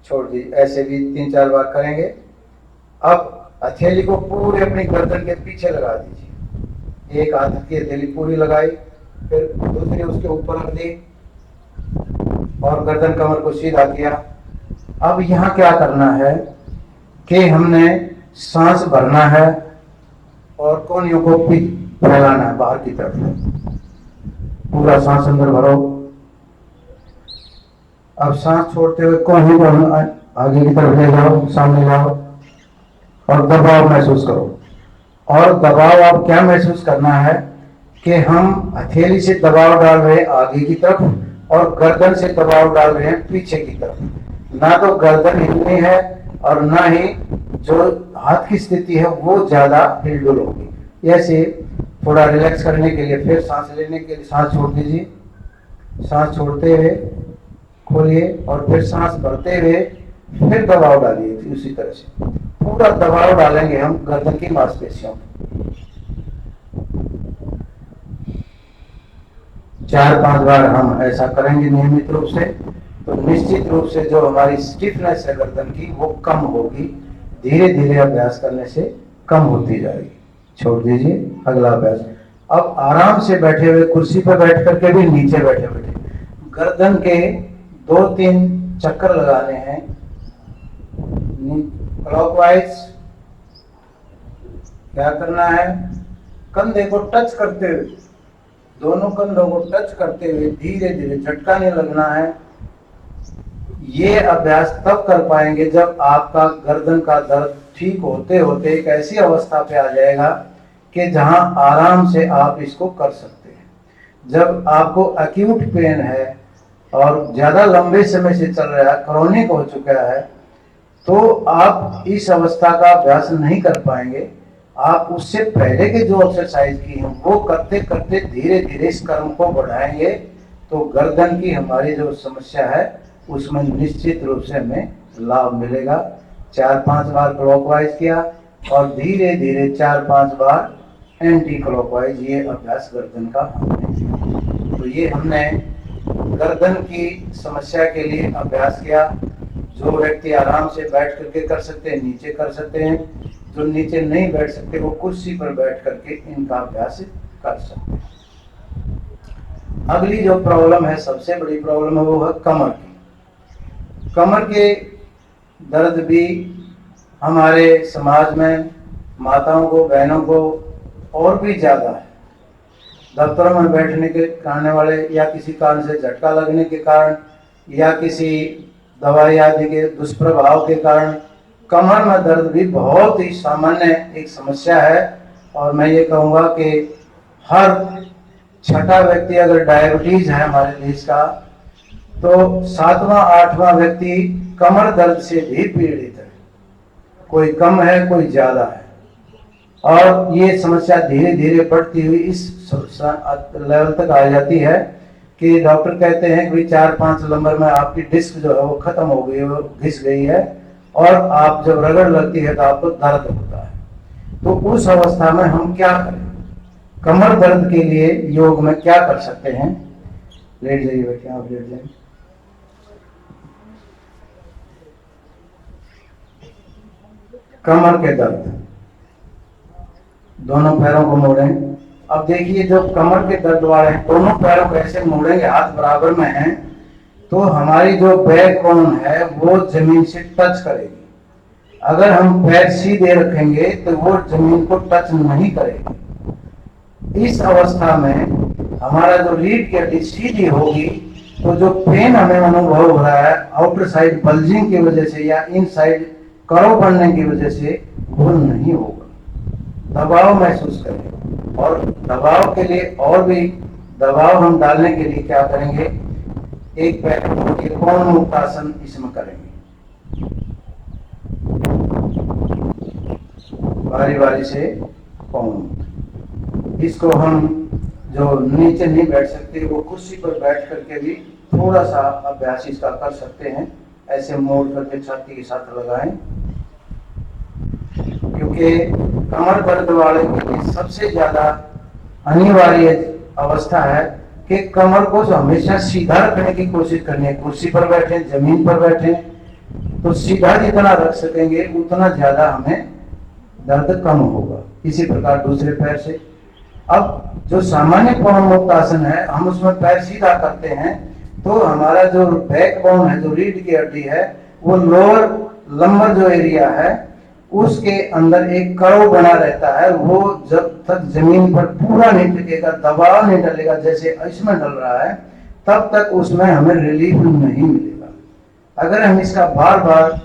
छोड़ दीजिए, ऐसे भी 3-4 बार करेंगे। अब हथेली को पूरे अपनी गर्दन के पीछे लगा दीजिए, एक हाथ की हथेली पूरी लगाई, फिर दूसरी उसके ऊपर रख दी और गर्दन कमर को सीधा किया। अब यहाँ क्या करना है कि हमने सांस भरना है और कोहनियों को फैलाना है बाहर की तरफ, पूरा सांस अंदर भरो। अब सांस छोड़ते हुए कोहनी को आगे की तरफ ले जाओ, सामने लाओ और दबाव महसूस करो। और दबाव अब क्या महसूस करना है कि हम हथेली से दबाव डाल रहे हैं आगे की तरफ और गर्दन से दबाव डाल रहे हैं पीछे की तरफ। ना तो गर्दन हिलनी है और ना ही जो हाथ की स्थिति है वो ज्यादा हिलडुल होगी। ऐसे थोड़ा रिलैक्स करने के लिए फिर सांस लेने के लिए सांस छोड़ दीजिए, सांस छोड़ते हुए खोलिए और फिर सांस भरते हुए फिर दबाव डालिए। उसी तरह से पूरा दबाव डालेंगे हम गर्दन की मांसपेशियों में। 4-5 बार हम ऐसा करेंगे नियमित रूप से, तो निश्चित रूप से जो हमारी स्टिफनेस है गर्दन की वो कम होगी, धीरे धीरे अभ्यास करने से कम होती जाएगी। छोड़ दीजिए, अगला अभ्यास। अब आराम से बैठे हुए कुर्सी पर बैठ करके भी नीचे बैठे बैठे गर्दन के 2-3 चक्कर लगाने हैं क्लॉकवाइज। क्या करना है, कंधे को टच करते हुए, दोनों कंधों को टच करते हुए धीरे धीरे झटका नहीं लगना है। ये अभ्यास तब कर पाएंगे जब आपका गर्दन का दर्द ठीक होते होते एक ऐसी अवस्था पे आ जाएगा कि जहां आराम से आप इसको कर सकते हैं। जब आपको एक्यूट पेन है और ज्यादा लंबे समय से चल रहा है, क्रोनिक हो चुका है, तो आप इस अवस्था का अभ्यास नहीं कर पाएंगे। आप उससे पहले के जो एक्सरसाइज की हैं वो करते करते धीरे धीरे इस कर्म को बढ़ाएंगे तो गर्दन की हमारी जो समस्या है उसमें निश्चित रूप से हमें लाभ मिलेगा। 4-5 बार क्लॉकवाइज किया और धीरे धीरे 4-5 बार एंटी क्लॉकवाइज, ये अभ्यास गर्दन का हमने, तो ये हमने गर्दन की समस्या के लिए अभ्यास किया। जो व्यक्ति आराम से बैठ करके कर सकते हैं नीचे कर सकते हैं, जो नीचे नहीं बैठ सकते वो कुर्सी पर बैठ करके इनका अभ्यास कर सकते हैं। अगली जो प्रॉब्लम है, सबसे बड़ी प्रॉब्लम है, वो है कमर की। कमर के दर्द भी हमारे समाज में माताओं को, बहनों को और भी ज्यादा है। दफ्तरों में बैठने के कारण वाले या किसी कारण से झटका लगने के कारण या किसी दवाई आदि के दुष्प्रभाव के कारण कमर में दर्द भी बहुत ही सामान्य एक समस्या है। और मैं ये कहूँगा कि हर 6वां व्यक्ति अगर डायबिटीज है हमारे देश का, तो 7वां 8वां व्यक्ति कमर दर्द से भी पीड़ित है। कोई कम है, कोई ज्यादा है। और ये समस्या धीरे धीरे बढ़ती हुई इस लेवल तक आ जाती है कि डॉक्टर कहते हैं कि 4-5 नंबर में आपकी डिस्क जो है वो खत्म हो गई, वो घिस गई है और आप जब रगड़ लगती है तो आपको दर्द होता है। तो उस अवस्था में हम क्या करें? कमर दर्द के लिए योग में क्या कर सकते हैं? लेट जाइए बेटे, आप लेट जाइए। कमर के दर्द, दोनों पैरों को मोड़ें। अब देखिए, जो कमर के दर्द वाले हैं, दोनों पैरों को ऐसे मोड़ेंगे, हाथ बराबर में हैं, तो हमारी जो बैकबोन है वो जमीन से टच करेगी। अगर हम पैर सीधे रखेंगे तो वो जमीन को टच नहीं करेगी। इस अवस्था में हमारा जो रीढ़ की हड्डी सीधी होगी, तो जो पेन हमें अनुभव हो रहा है आउटर साइड बल्जिंग की वजह से या इन साइड कर्व बनने की वजह से, वो नहीं होगा। दबाव महसूस करें, और दबाव के लिए और भी दबाव हम डालने के लिए क्या करेंगे? एक पैर के कोण मुक्तासन इसमें करेंगे, बारी बारी से कोण। इसको हम जो नीचे नहीं बैठ सकते, वो कुर्सी पर बैठ करके भी थोड़ा सा अभ्यास इसका कर सकते हैं। ऐसे मोड़ करके छाती के साथ लगाएं, क्योंकि कमर दर्द वाले के लिए सबसे ज्यादा अनिवार्य अवस्था है कि कमर को जो हमेशा सीधा रखने की कोशिश करनी है। कुर्सी पर बैठे, जमीन पर बैठे, तो सीधा जितना रख सकेंगे उतना ज्यादा हमें दर्द कम होगा। इसी प्रकार दूसरे पैर से। अब जो सामान्य कोण मुक्त आसन है, हम उसमें पैर सीधा करते हैं, तो हमारा जो बैकबोन है, जो रीढ़ की हड्डी है, वो लोअर लंबर जो एरिया है उसके अंदर एक कर्व बना रहता है। वो जब तक जमीन पर पूरा नहीं टिकेगा, दबाव नहीं डलेगा जैसे इसमें डल रहा है, तब तक उसमें हमें रिलीफ नहीं मिलेगा। अगर हम इसका बार बार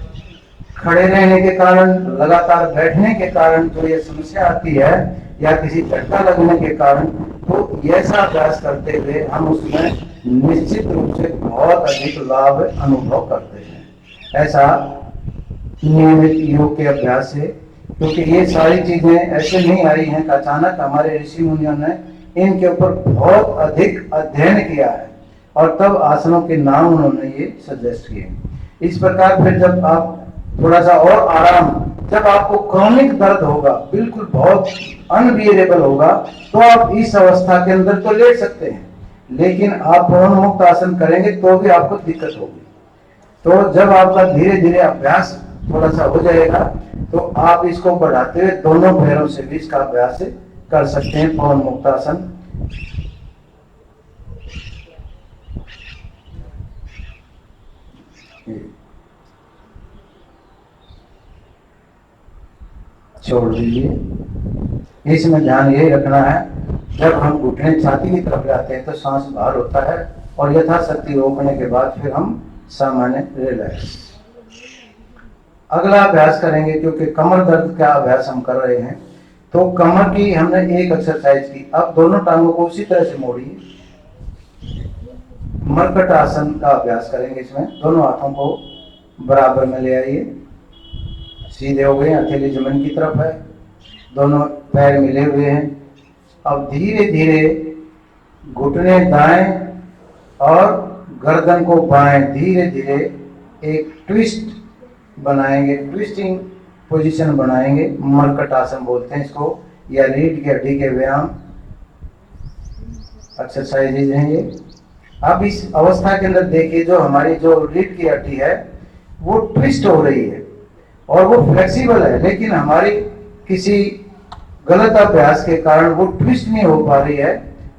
खड़े रहने के कारण, लगातार बैठने के कारण जो ये समस्या आती है, या किसी झटका लगने के कारण, तो ऐसा अभ्यास करते हुए हम उसमें निश्चित रूप से बहुत अधिक लाभ अनुभव करते हैं। ऐसा नियमित योग के अभ्यास से, क्योंकि ये सारी चीजें ऐसे नहीं आई हैं, अचानक हमारे ऋषि मुनियों ने इनके ऊपर बहुत अधिक अध्ययन किया है और तब आसनों के नाम उन्होंने ये सजेस्ट किए। इस प्रकार फिर जब आप थोड़ा सा और आराम, जब आपको क्रॉनिक दर्द होगा, बिल्कुल बहुत अनबियरेबल होगा, तो आप इस अवस्था के अंदर तो लेट सकते हैं, लेकिन आप पूर्ण मुक्त आसन करेंगे तो भी आपको दिक्कत होगी। तो जब आपका धीरे धीरे अभ्यास थोड़ा सा हो जाएगा, तो आप इसको बढ़ाते हुए दोनों पैरों से भी इसका अभ्यास कर सकते हैं, पूर्ण मुक्त आसन। छोड़ दीजिए। इसमें ध्यान यही रखना है, जब हम घुटने छाती की तरफ जाते हैं तो सांस बाहर होता है, और यथाशक्ति रोकने के बाद फिर हम सामान्य रिलैक्स। अगला अभ्यास करेंगे, क्योंकि कमर दर्द का अभ्यास हम कर रहे हैं, तो कमर की हमने एक एक्सरसाइज की। अब दोनों टांगों को उसी तरह से मोड़िए, मरकट आसन का अभ्यास करेंगे। इसमें दोनों हाथों को बराबर में ले आइए, सीधे हो गए, हथेली जमीन की तरफ है, दोनों पैर मिले हुए हैं। अब धीरे धीरे घुटने दाएं और गर्दन को बाएं, धीरे धीरे एक ट्विस्ट बनाएंगे, ट्विस्टिंग पोजीशन बनाएंगे। मरकट आसन बोलते हैं इसको, या रीढ़ की हड्डी के व्यायाम एक्सरसाइजेज हैं ये। अब इस अवस्था के अंदर देखिए, जो हमारी जो रीढ़ की हड्डी है वो ट्विस्ट हो रही है और वो फ्लेक्सिबल है, लेकिन हमारी किसी गलत अभ्यास के कारण वो ट्विस्ट नहीं हो पा रही है।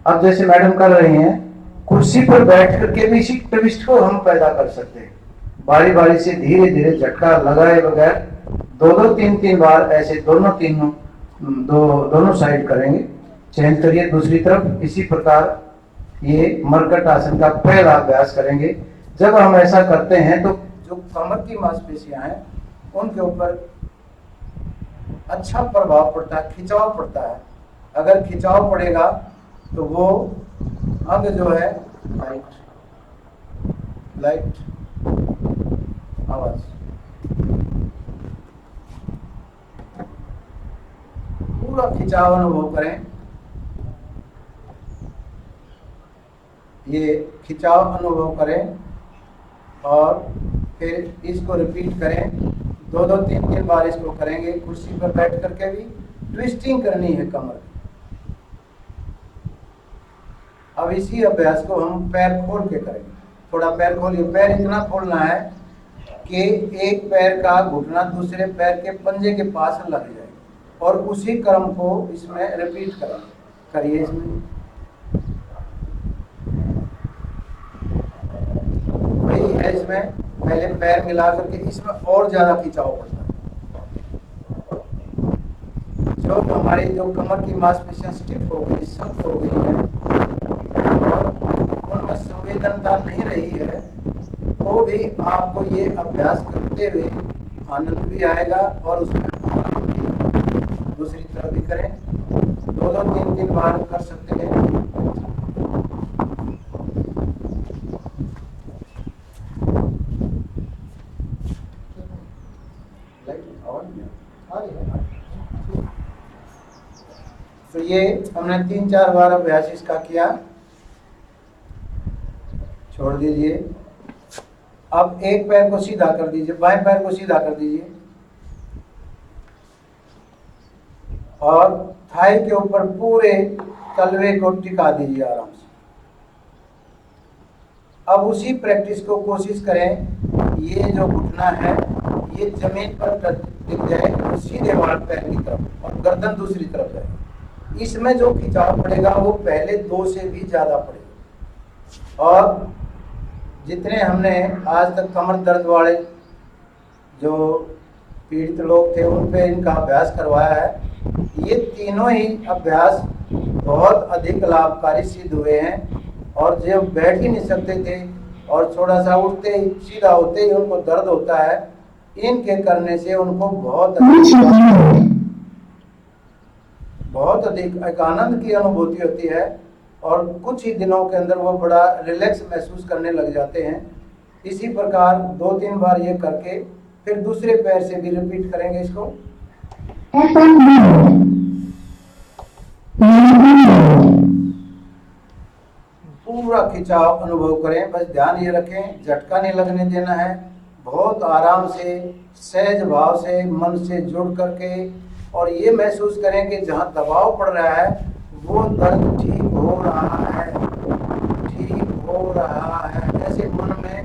अब जैसे मैडम कर रही हैं, कुर्सी पर बैठ करके भी इसी ट्विस्ट को हम पैदा कर सकते हैं। बारी बारी से धीरे धीरे झटका लगाए बगैर दो तीन तीन बार ऐसे दोनों साइड करेंगे। चेंज करिए दूसरी तरफ। इसी प्रकार ये मरकट आसन का पहला अभ्यास करेंगे। जब हम ऐसा करते हैं तो जो कमर की मांसपेशियां हैं उनके ऊपर अच्छा प्रभाव पड़ता है, खिंचाव पड़ता है। अगर खिंचाव पड़ेगा तो वो अंग जो है लाइट आवाज, पूरा खिंचाव अनुभव करें। ये खिंचाव अनुभव करें और फिर इसको रिपीट करें दो दो तीन तीन बार इसको करेंगे। कुर्सी पर बैठ करके भी ट्विस्टिंग करनी है कमर। अब इसी अभ्यास को हम पैर खोल के करेंगे। थोड़ा पैर खोलिए। पैर इतना खोलना है कि एक पैर का घुटना दूसरे पैर के पंजे के पास लग जाए, और उसी क्रम को इसमें रिपीट करिए। इसमें वही है, इसमें पहले पैर मिला करके इसमें और ज्यादा खिंचाव पड़ता है। जो हमारी जो कमर की मांसपेशियां स्टिफ हो गई, सख्त हो गई है और उनमें संवेदनता नहीं रही है, तो भी आपको ये अभ्यास करते हुए आनंद भी आएगा और उसमें दूसरी तरफ भी करें। दो दो तीन तीन बार कर सकते हैं। तो ये हमने 3-4 बार अभ्यास इसका किया। छोड़ दीजिए। अब एक पैर को सीधा कर दीजिए, बाएं पैर को सीधा कर दीजिए और थाई के ऊपर पूरे तलवे को टिका दीजिए आराम से। अब उसी प्रैक्टिस को कोशिश करें, ये जो घुटना है ये जमीन पर टिक जाए तो सीधे वाल पैर की तरफ और गर्दन दूसरी तरफ जाए। इसमें जो खिंचाव पड़ेगा वो पहले 2 से भी ज्यादा पड़ेगा। और जितने हमने आज तक कमर दर्द वाले जो पीड़ित लोग थे उन पे इनका अभ्यास करवाया है, ये तीनों ही अभ्यास बहुत अधिक लाभकारी सिद्ध हुए हैं। और जब बैठ ही नहीं सकते थे और थोड़ा सा उठते ही सीधा होते ही उनको दर्द होता है, इनके करने से उनको बहुत अधिक एक आनंद की अनुभूति होती है और कुछ ही दिनों के अंदर वो बड़ा रिलैक्स महसूस करने लग जाते हैं। इसी प्रकार 2-3 बार ये करके फिर दूसरे पैर से भी रिपीट करेंगे इसको। पूरा खिंचाव अनुभव करें। बस ध्यान ये रखें, झटका नहीं लगने देना है। बहुत आराम से, सहज भाव से, मन से जुड़ करके, और ये महसूस करें कि जहाँ दबाव पड़ रहा है वो दर्द ठीक हो रहा है, ठीक हो रहा है। ऐसे मन में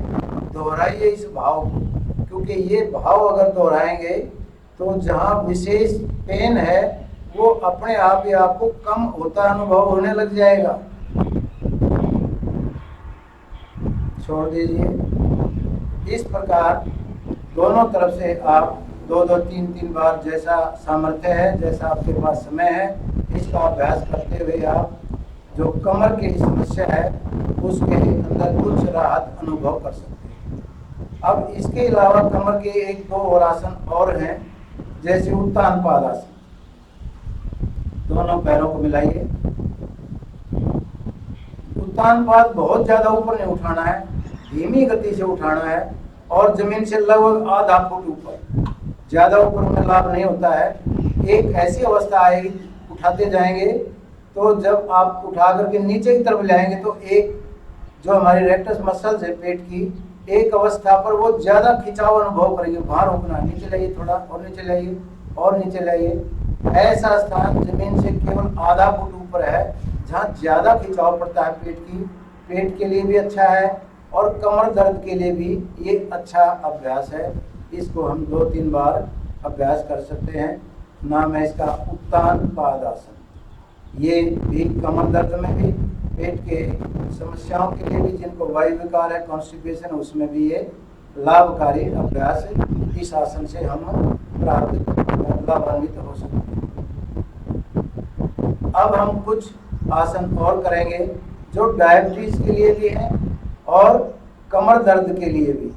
दोहराइए इस भाव को, क्योंकि ये भाव अगर दोहराएंगे तो जहाँ विशेष पेन है वो अपने आप ही आपको कम होता अनुभव होने लग जाएगा। छोड़ दीजिए। इस प्रकार दोनों तरफ से आप 2-2, 3-3 बार जैसा सामर्थ्य है, जैसा आपके पास समय है, इसका अभ्यास करते हुए आप जो कमर की समस्या है उसके अंदर कुछ राहत अनुभव कर सकते हैं। अब इसके अलावा कमर के 1-2 और आसन और हैं, जैसे उत्तान पाद आसन। दोनों पैरों को मिलाइए। उत्तान पाद बहुत ज्यादा ऊपर नहीं उठाना है, धीमी गति से उठाना है और जमीन से लगभग आधा फुट ऊपर, ज्यादा ऊपर में लाभ नहीं होता है। एक ऐसी अवस्था आएगी, उठाते जाएंगे तो जब आप उठा करके नीचे की तरफ लाएंगे तो एक जो हमारी रेक्टस मसल्स है पेट की, एक अवस्था पर वो ज्यादा खिंचाव अनुभव करेंगे। बाहर रोकना, नीचे लाइए, थोड़ा और नीचे लाइए और नीचे लाइए। ऐसा स्थान जमीन से केवल आधा फुट ऊपर है जहाँ ज्यादा खिंचाव पड़ता है पेट की। पेट के लिए भी अच्छा है और कमर दर्द के लिए भी ये अच्छा अभ्यास है। इसको हम 2-3 बार अभ्यास कर सकते हैं। नाम है इसका उत्तान पाद आसन। ये भी कमर दर्द में भी, पेट के समस्याओं के लिए भी, जिनको वायु विकार है, कॉन्स्टिपेशन, उसमें भी ये लाभकारी अभ्यास है। इस आसन से हम प्राप्त लाभान्वित हो सकते हैं। अब हम कुछ आसन और करेंगे जो डायबिटीज के लिए भी है और कमर दर्द के लिए भी।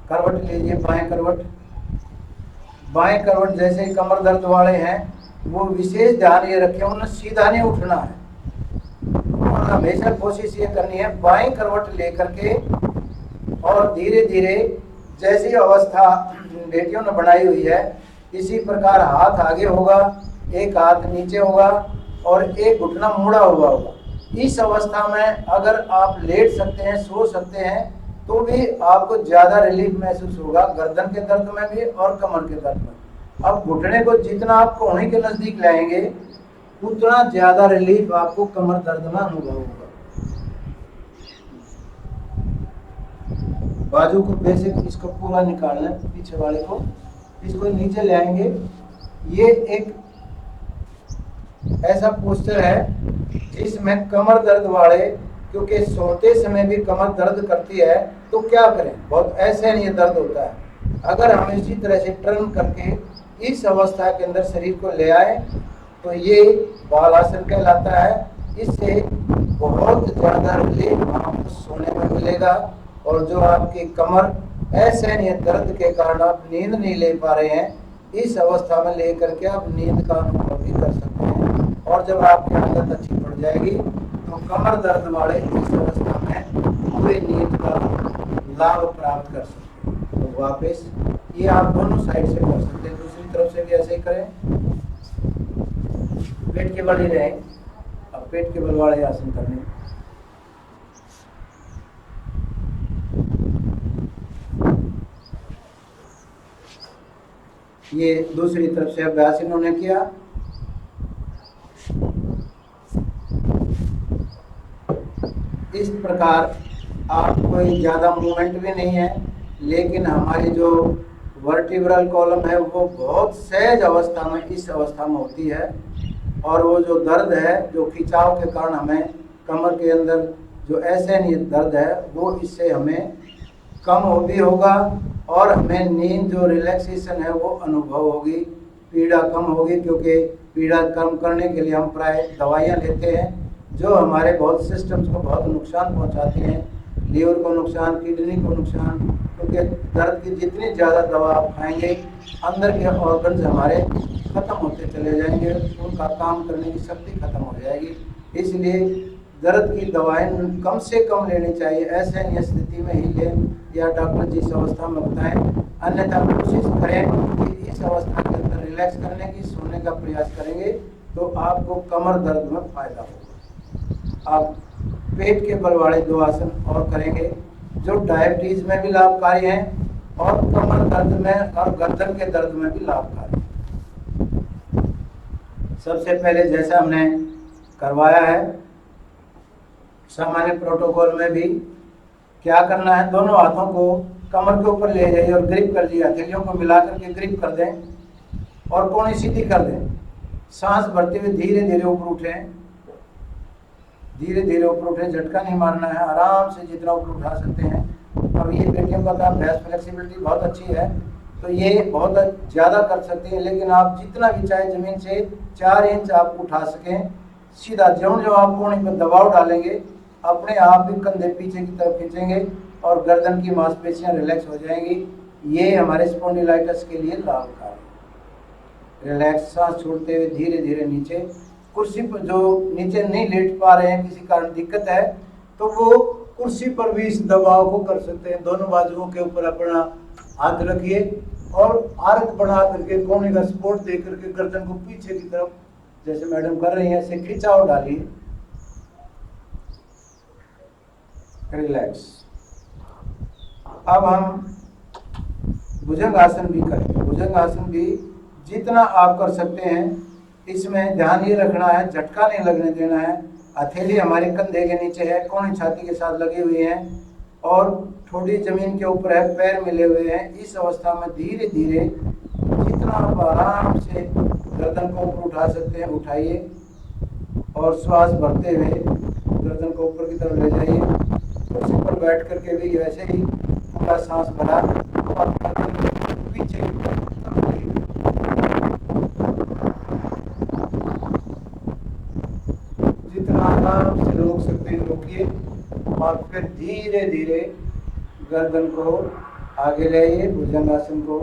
करवट लीजिए, बाएं करवट। बाएं करवट जैसे कमर दर्द वाले हैं वो विशेष ध्यान ये रखें, उन्हें सीधा नहीं उठना है और हमेशा कोशिश ये करनी है बाएं करवट लेकर के, और धीरे धीरे जैसी अवस्था बेटियों ने बनाई हुई है इसी प्रकार हाथ आगे होगा, एक हाथ नीचे होगा और एक घुटना मुड़ा हुआ होगा। इस अवस्था में अगर आप लेट सकते हैं, सो सकते हैं, तो भी आपको ज्यादा रिलीफ महसूस होगा, गर्दन के दर्द में भी और कमर के दर्द में। अब घुटने को जितना आप कोहनी के नजदीक लाएंगे उतना ज्यादा रिलीफ आपको कमर दर्द में अनुभव होगा। बाजू को बेसिक इसको पूरा निकालना है, पीछे वाले को इसको नीचे ले आएंगे। ये एक ऐसा पोस्टर है जिसमें कमर दर्द वाले, क्योंकि सोते समय भी कमर दर्द करती है तो क्या करें, बहुत ऐसे नहीं दर्द होता है। अगर हम इसी तरह से टर्न करके इस अवस्था के अंदर शरीर को ले आए तो ये बालासन कहलाता है। इससे बहुत ज्यादा रिलीफ आपको सोने में मिलेगा। और जो आपकी कमर असहनीय दर्द के कारण आप नींद नहीं ले पा रहे हैं, इस अवस्था में लेकर के आप नींद का अनुभव भी कर सकते हैं। और जब आपकी आदत अच्छी पड़ जाएगी तो कमर दर्द वाले इस अवस्था में पूरी नींद का लाभ प्राप्त कर सकते हैं। तो वापस ये आप दोनों साइड से कर सकते हैं, दूसरी तरफ से भी ऐसे ही करें। पेट के बल ही रहें। अब पेट के बल वाले आसन करने। ये दूसरी तरफ से अभ्यास इन्होंने किया। इस प्रकार आप कोई ज़्यादा मूवमेंट भी नहीं है, लेकिन हमारी जो वर्टिब्रल कॉलम है वो बहुत सहज अवस्था में इस अवस्था में होती है। और वो जो दर्द है, जो खिंचाव के कारण हमें कमर के अंदर जो असहनीय दर्द है वो इससे हमें कम हो भी होगा और हमें नींद जो रिलैक्सेशन है वो अनुभव होगी, पीड़ा कम होगी। क्योंकि पीड़ा कम करने के लिए हम प्राय दवाइयाँ लेते हैं जो हमारे बहुत सिस्टम्स को बहुत नुकसान पहुंचाती हैं, लीवर को नुकसान, किडनी को नुकसान। क्योंकि दर्द की जितनी ज़्यादा दवा आप खाएंगे अंदर के ऑर्गन्स हमारे खत्म होते चले जाएंगे, उनका काम करने की शक्ति खत्म हो जाएगी। इसलिए दर्द की दवाएं कम से कम लेनी चाहिए, ऐसे स्थिति में ही लें या डॉक्टर जिस अवस्था में बताएं। अन्यथा कोशिश करें कि इस अवस्था के अंदर रिलैक्स करने की, सोने का प्रयास करेंगे तो आपको कमर दर्द में फायदा होगा। आप पेट के बल वाले दो आसन और करेंगे जो डायबिटीज में भी लाभकारी हैं और कमर दर्द में और गर्दन के दर्द में भी लाभकारी। सबसे पहले जैसा हमने करवाया है सामान्य प्रोटोकॉल में भी क्या करना है, दोनों हाथों को कमर के ऊपर ले जाइए और ग्रिप कर दिए, हथेलियों को मिला करके ग्रिप कर दें और कोहनी सीधी कर दें। सांस भरते हुए धीरे धीरे ऊपर उठें, धीरे धीरे ऊपर उठें, झटका नहीं मारना है, आराम से जितना ऊपर उठा सकते हैं। अब ये पेटियों का अभ्यास, फ्लेक्सिबिलिटी बहुत अच्छी है तो ये बहुत ज़्यादा कर सकते हैं, लेकिन आप जितना भी चाहे ज़मीन से 4 इंच आप उठा सकें सीधा। जो आप कोहनी पर दबाव डालेंगे अपने आप ही कंधे पीछे की तरफ खींचेंगे और गर्दन की मांसपेशियां रिलैक्स हो जाएंगी। ये हमारे स्पॉन्डिलाइटिस के लिए लाभकारी। रिलैक्स, सांस छोड़ते हुए धीरे धीरे नीचे। कुर्सी पर जो नीचे नहीं लेट पा रहे हैं, किसी कारण दिक्कत है, तो वो कुर्सी पर भी इस दबाव को कर सकते हैं। दोनों बाजुओं के ऊपर अपना हाथ रखिए और आर्क बढ़ा करके कोहनी का सपोर्ट दे करके गर्दन को पीछे की तरफ जैसे मैडम कर रही हैं ऐसे खिंचाव डालिए। रिलैक्स। अब हम भुजंग आसन भी करेंगे। भुजंग आसन भी जितना आप कर सकते हैं, इसमें ध्यान ये रखना है झटका नहीं लगने देना है। हथेली हमारे कंधे के नीचे है, कोहनी छाती के साथ लगी हुई है और ठोड़ी जमीन के ऊपर है, पैर मिले हुए हैं। इस अवस्था में धीरे धीरे जितना आप आराम से गर्दन को ऊपर उठा सकते हैं उठाइए और श्वास भरते हुए गर्दन को ऊपर की तरफ ले जाइए। कुर्सी पर बैठ करके भी वैसे ही पूरा सांस भरा और पीछे जितना आराम से रोक सकते हैं रोकिए और फिर धीरे धीरे गर्दन को आगे ले आइए। भुजंगासन को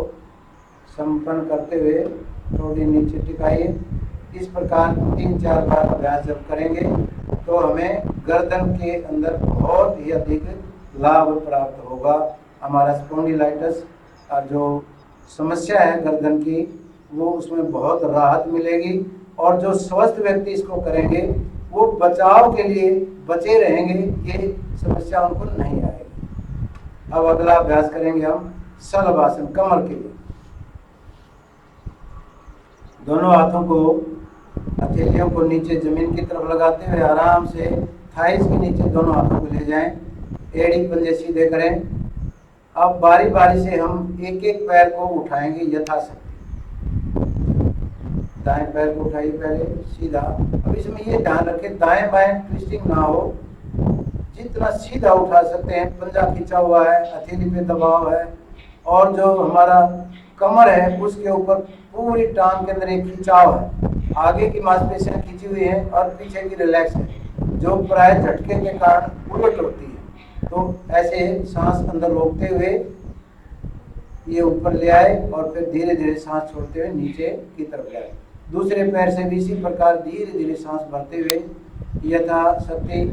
संपन्न करते हुए थोड़ी नीचे टिकाइए। इस प्रकार 3-4 बार अभ्यास जब करेंगे तो हमें गर्दन के अंदर बहुत ही अधिक लाभ प्राप्त होगा। हमारा स्पॉन्डिलाइटिस का जो समस्या है गर्दन की, वो उसमें बहुत राहत मिलेगी और जो स्वस्थ व्यक्ति इसको करेंगे वो बचाव के लिए बचे रहेंगे, ये समस्या उनको नहीं आएगी। अब अगला अभ्यास करेंगे हम शलभासन कमर के लिए। दोनों हाथों को हथेलियों को नीचे जमीन की तरफ लगाते हुए आराम से थाइस के नीचे दोनों हाथों को ले जाएं, एड़ी पंजे सीधे करें। अब बारी बारी से हम एक एक पैर को उठाएंगे यथाशक्ति। दाएं पैर को उठाइए पहले सीधा। अब इसमें ये ध्यान रखें दाएं बाएं ट्विस्टिंग ना हो, जितना सीधा उठा सकते हैं। पंजा खींचा हुआ है, हथेली पे दबाव है और जो हमारा कमर है उसके ऊपर पूरी टांग के अंदर एक खिंचाव है। आगे की मांसपेशियां खींची हुई है और पीछे की रिलैक्स है, जो प्राय झटके के कारण उलट होती है। तो ऐसे सांस अंदर रोकते हुए ये ऊपर ले आए और फिर धीरे धीरे सांस छोड़ते हुए नीचे की तरफ ले आए। दूसरे पैर से भी इसी प्रकार धीरे धीरे सांस भरते हुए यथाशक्ति।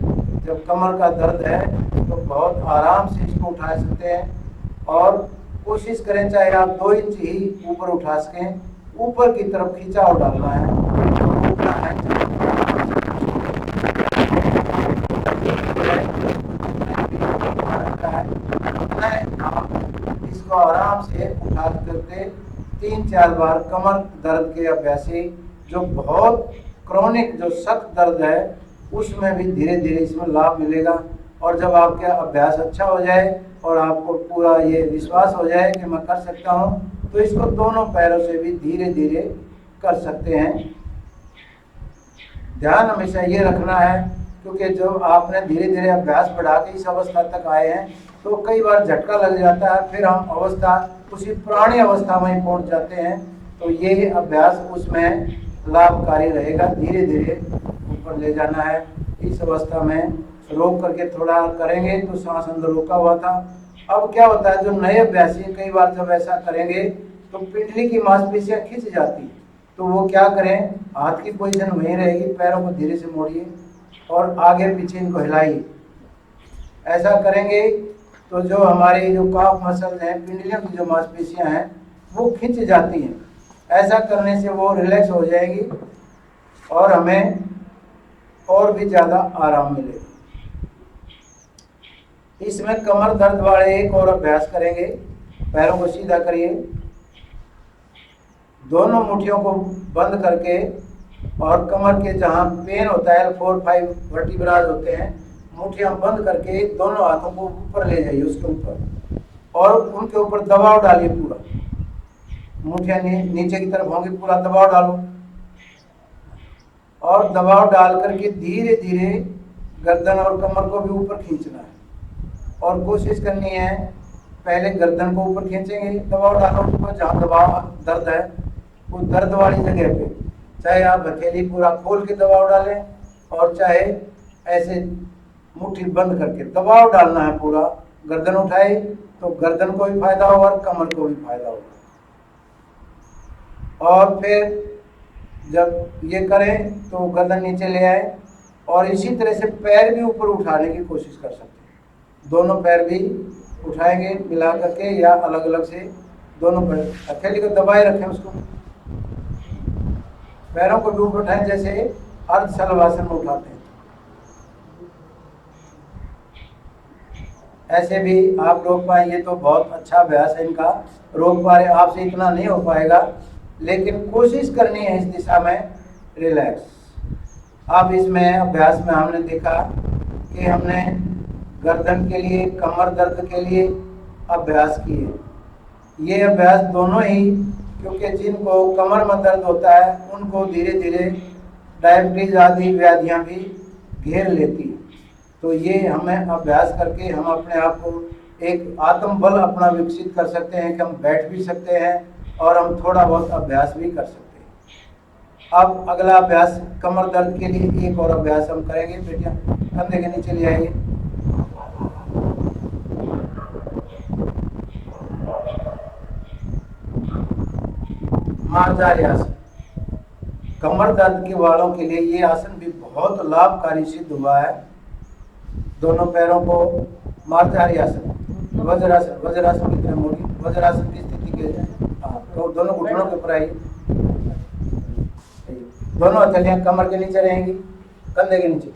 जब कमर का दर्द है तो बहुत आराम से इसको उठा सकते हैं और कोशिश करें चाहे आप 2 इंच ही ऊपर उठा सकें। ऊपर की तरफ खिंचाव डालना है, रोकना है। इसको आराम से उठा करके 3-4 बार कमर दर्द के अभ्यासी जो बहुत क्रोनिक जो सख्त दर्द है उसमें भी धीरे धीरे इसमें लाभ मिलेगा। और जब आपका अभ्यास अच्छा हो जाए और आपको पूरा ये विश्वास हो जाए कि मैं कर सकता हूँ, तो इसको दोनों पैरों से भी धीरे धीरे कर सकते हैं। ध्यान हमेशा ये रखना है क्योंकि जो आपने धीरे धीरे अभ्यास बढ़ा के इस अवस्था तक आए हैं तो कई बार झटका लग जाता है, फिर हम अवस्था उसी पुरानी अवस्था में ही पहुंच जाते हैं। तो ये अभ्यास उसमें लाभकारी रहेगा। धीरे धीरे ऊपर ले जाना है। इस अवस्था में रोक करके थोड़ा करेंगे तो सांस अंदर रोका हुआ था। अब क्या होता है, जो नए अभ्यासी कई बार जब ऐसा करेंगे तो पिंडली की मांसपेशियां खिंच जाती, तो वो क्या करें, हाथ की पोजीशन वहीं रहेगी, पैरों को धीरे से मोड़िए और आगे पीछे इनको हिलाइए। ऐसा करेंगे तो जो हमारी जो काफ मसल्स हैं, पिंडलियों की जो मांसपेशियां हैं वो खिंच जाती हैं। ऐसा करने से वो रिलैक्स हो जाएगी और हमें और भी ज़्यादा आराम मिलेगा। इसमें कमर दर्द वाले एक और अभ्यास करेंगे। पैरों को सीधा करिए, दोनों मुट्ठियों को बंद करके और कमर के जहाँ पेन होता है, 4-5 वर्टिब्राज होते हैं, मुट्ठियाँ बंद करके दोनों हाथों को ऊपर ले जाइए उसके ऊपर और उनके ऊपर दबाव डालिए। पूरा मुट्ठियाँ नीचे की तरफ होंगी, पूरा दबाव डालो और दबाव डाल करके धीरे धीरे गर्दन और कमर को भी ऊपर खींचना है। और कोशिश करनी है पहले गर्दन को ऊपर खींचेंगे, दबाव डालो ऊपर, जहाँ दबाव दर्द है वो दर्द वाली जगह पे, चाहे आप हथेली पूरा खोल के दबाव डालें और चाहे ऐसे मुट्ठी बंद करके दबाव डालना है पूरा। गर्दन उठाए तो गर्दन को भी फायदा होगा और कमर को भी फायदा होगा। और फिर जब ये करें तो गर्दन नीचे ले आए और इसी तरह से पैर भी ऊपर उठाने की कोशिश कर सकते हैं। दोनों पैर भी उठाएंगे मिला करके या अलग अलग से, दोनों पैर हथेली को दबाए रखें, उसको पैरों को भी ऊपर उठाएं जैसे अर्ध शलभासन में उठाते हैं। ऐसे भी आप रोक पाएंगे तो बहुत अच्छा अभ्यास है इनका। रोक पा रहे आपसे इतना नहीं हो पाएगा, लेकिन कोशिश करनी है इस दिशा में रिलैक्स। अब इसमें अभ्यास में हमने देखा कि हमने गर्दन के लिए, कमर दर्द के लिए अभ्यास किए। ये अभ्यास दोनों ही, क्योंकि जिनको कमर में दर्द होता है उनको धीरे धीरे डायबिटीज आदि व्याधियाँ भी घेर लेती है। तो ये हमें अभ्यास करके हम अपने आप को एक आत्मबल अपना विकसित कर सकते हैं कि हम बैठ भी सकते हैं और हम थोड़ा बहुत अभ्यास भी कर सकते हैं। अब अगला अभ्यास कमर दर्द के लिए एक और अभ्यास हम करेंगे। बेटियां कंधे के नीचे ले आइए। मार्जारी आसन। कमर दर्द के वालों के लिए ये आसन भी बहुत लाभकारी सिद्ध हुआ है। दोनों पैरों को मार्जारी आसन, वज्रासन, वज्रासन की तरह मोड़िए, वज्रासन की स्थिति के तो दोनों घुटनों के ऊपर आइए। दोनों हथेलियां कमर के नीचे रहेंगी, कंधे के नीचे,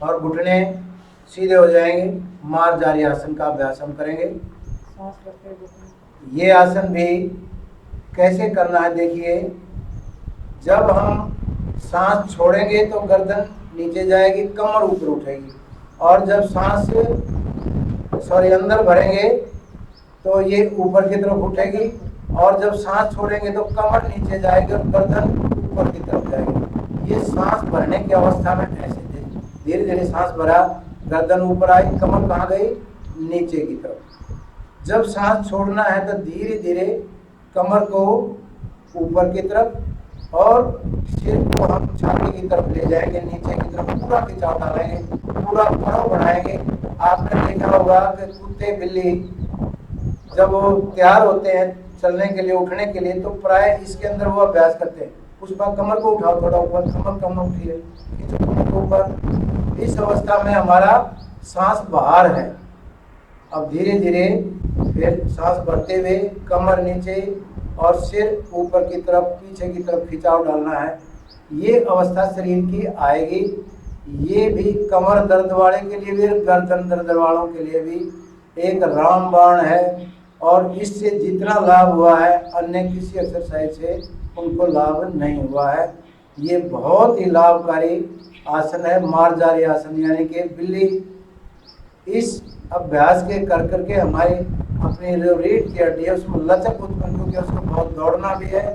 और घुटने सीधे हो जाएंगे। मार्जारी आसन का अभ्यास हम करेंगे। ये आसन भी कैसे करना है देखिए, जब हम सांस छोड़ेंगे तो गर्दन नीचे जाएगी, कमर ऊपर उठेगी, और जब सांस अंदर भरेंगे तो ये ऊपर की तरफ उठेगी, और जब सांस छोड़ेंगे तो कमर नीचे जाएगी और गर्दन ऊपर की तरफ जाएगी। ये सांस भरने की अवस्था में ऐसे धीरे धीरे सांस भरा, गर्दन ऊपर आई, कमर कहाँ गई, नीचे की तरफ। जब सांस छोड़ना है तो धीरे धीरे कमर को ऊपर की तरफ और सिर को हम छाती की तरफ ले जाएंगे, नीचे की तरफ पूरा खिंचाव डालेंगे, पूरा कड़ाव बढ़ाएंगे। आपने देखा होगा कि कुत्ते बिल्ली जब वो तैयार होते हैं चलने के लिए, उठने के लिए, तो प्राय इसके अंदर वो अभ्यास करते हैं। उस बार कमर को उठाओ थोड़ा ऊपर, कमर कम उठी है, खींचो कमर को ऊपर। इस अवस्था में हमारा सांस बाहर है। अब धीरे धीरे फिर सांस भरते हुए कमर नीचे और सिर ऊपर की तरफ, पीछे की तरफ खिंचाव डालना है। ये अवस्था शरीर की आएगी। ये भी कमर दर्द वाले के लिए भी, गर्दन दर्द वालों के लिए भी एक रामबाण है, और इससे जितना लाभ हुआ है अन्य किसी एक्सरसाइज से उनको लाभ नहीं हुआ है। ये बहुत ही लाभकारी आसन है, मार्जारी आसन, यानी कि बिल्ली। इस अभ्यास के कर करके हमारी अपनी जो रीढ़ की हड्डी है उसमें लचक उत्पन्न, क्योंकि उसको बहुत दौड़ना भी है,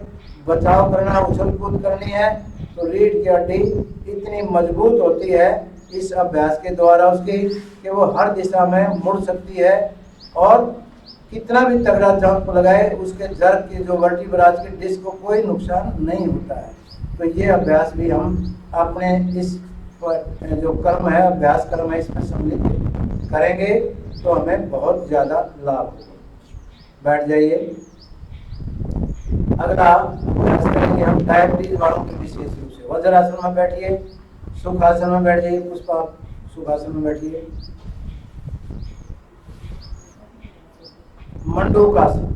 बचाव करना, उछल कूद करनी है, तो रीढ़ की हड्डी इतनी मजबूत होती है इस अभ्यास के द्वारा उसकी कि वो हर दिशा में मुड़ सकती है, और कितना भी तगड़ा जंप लगाए उसके जड़ के जो वर्टिब्रास के डिस्क को कोई नुकसान नहीं होता है। तो ये अभ्यास भी हम अपने इस जो कर्म है, अभ्यास कर्म है, इसमें सम्मिलित करेंगे तो हमें बहुत ज़्यादा लाभ होगा। बैठ जाइए। अगला अभ्यास करेंगे हम डायबिटीज वालों के विशेष रूप से। वज्रासन में बैठिए, सुखासन में बैठ जाइए, पुष्पा सुखासन में बैठिए। मंडूकासन,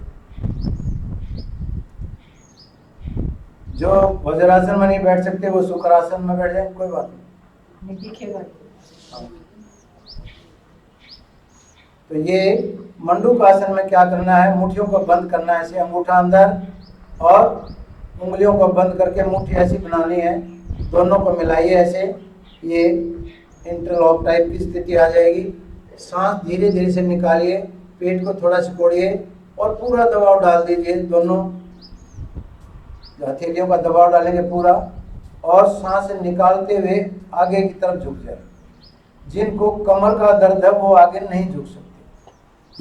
जो वज्रासन में नहीं बैठ सकते वो शुक्रासन में बैठ जाए, कोई बात नहीं दिखेगा। तो ये मंडूकासन में क्या करना है, मुट्ठियों को बंद करना है, ऐसे अंगूठा अंदर और उंगलियों को बंद करके मुट्ठी ऐसी बनानी है, दोनों को मिलाइए ऐसे, ये इंटरलॉक टाइप की स्थिति आ जाएगी। सांस धीरे धीरे से निकालिए, पेट को थोड़ा सिकोड़िए और पूरा दबाव डाल दीजिए, दोनों हथेलियों का दबाव डालेंगे पूरा, और सांस निकालते हुए आगे की तरफ झुक जाए। जिनको कमर का दर्द है वो आगे नहीं झुक सकते।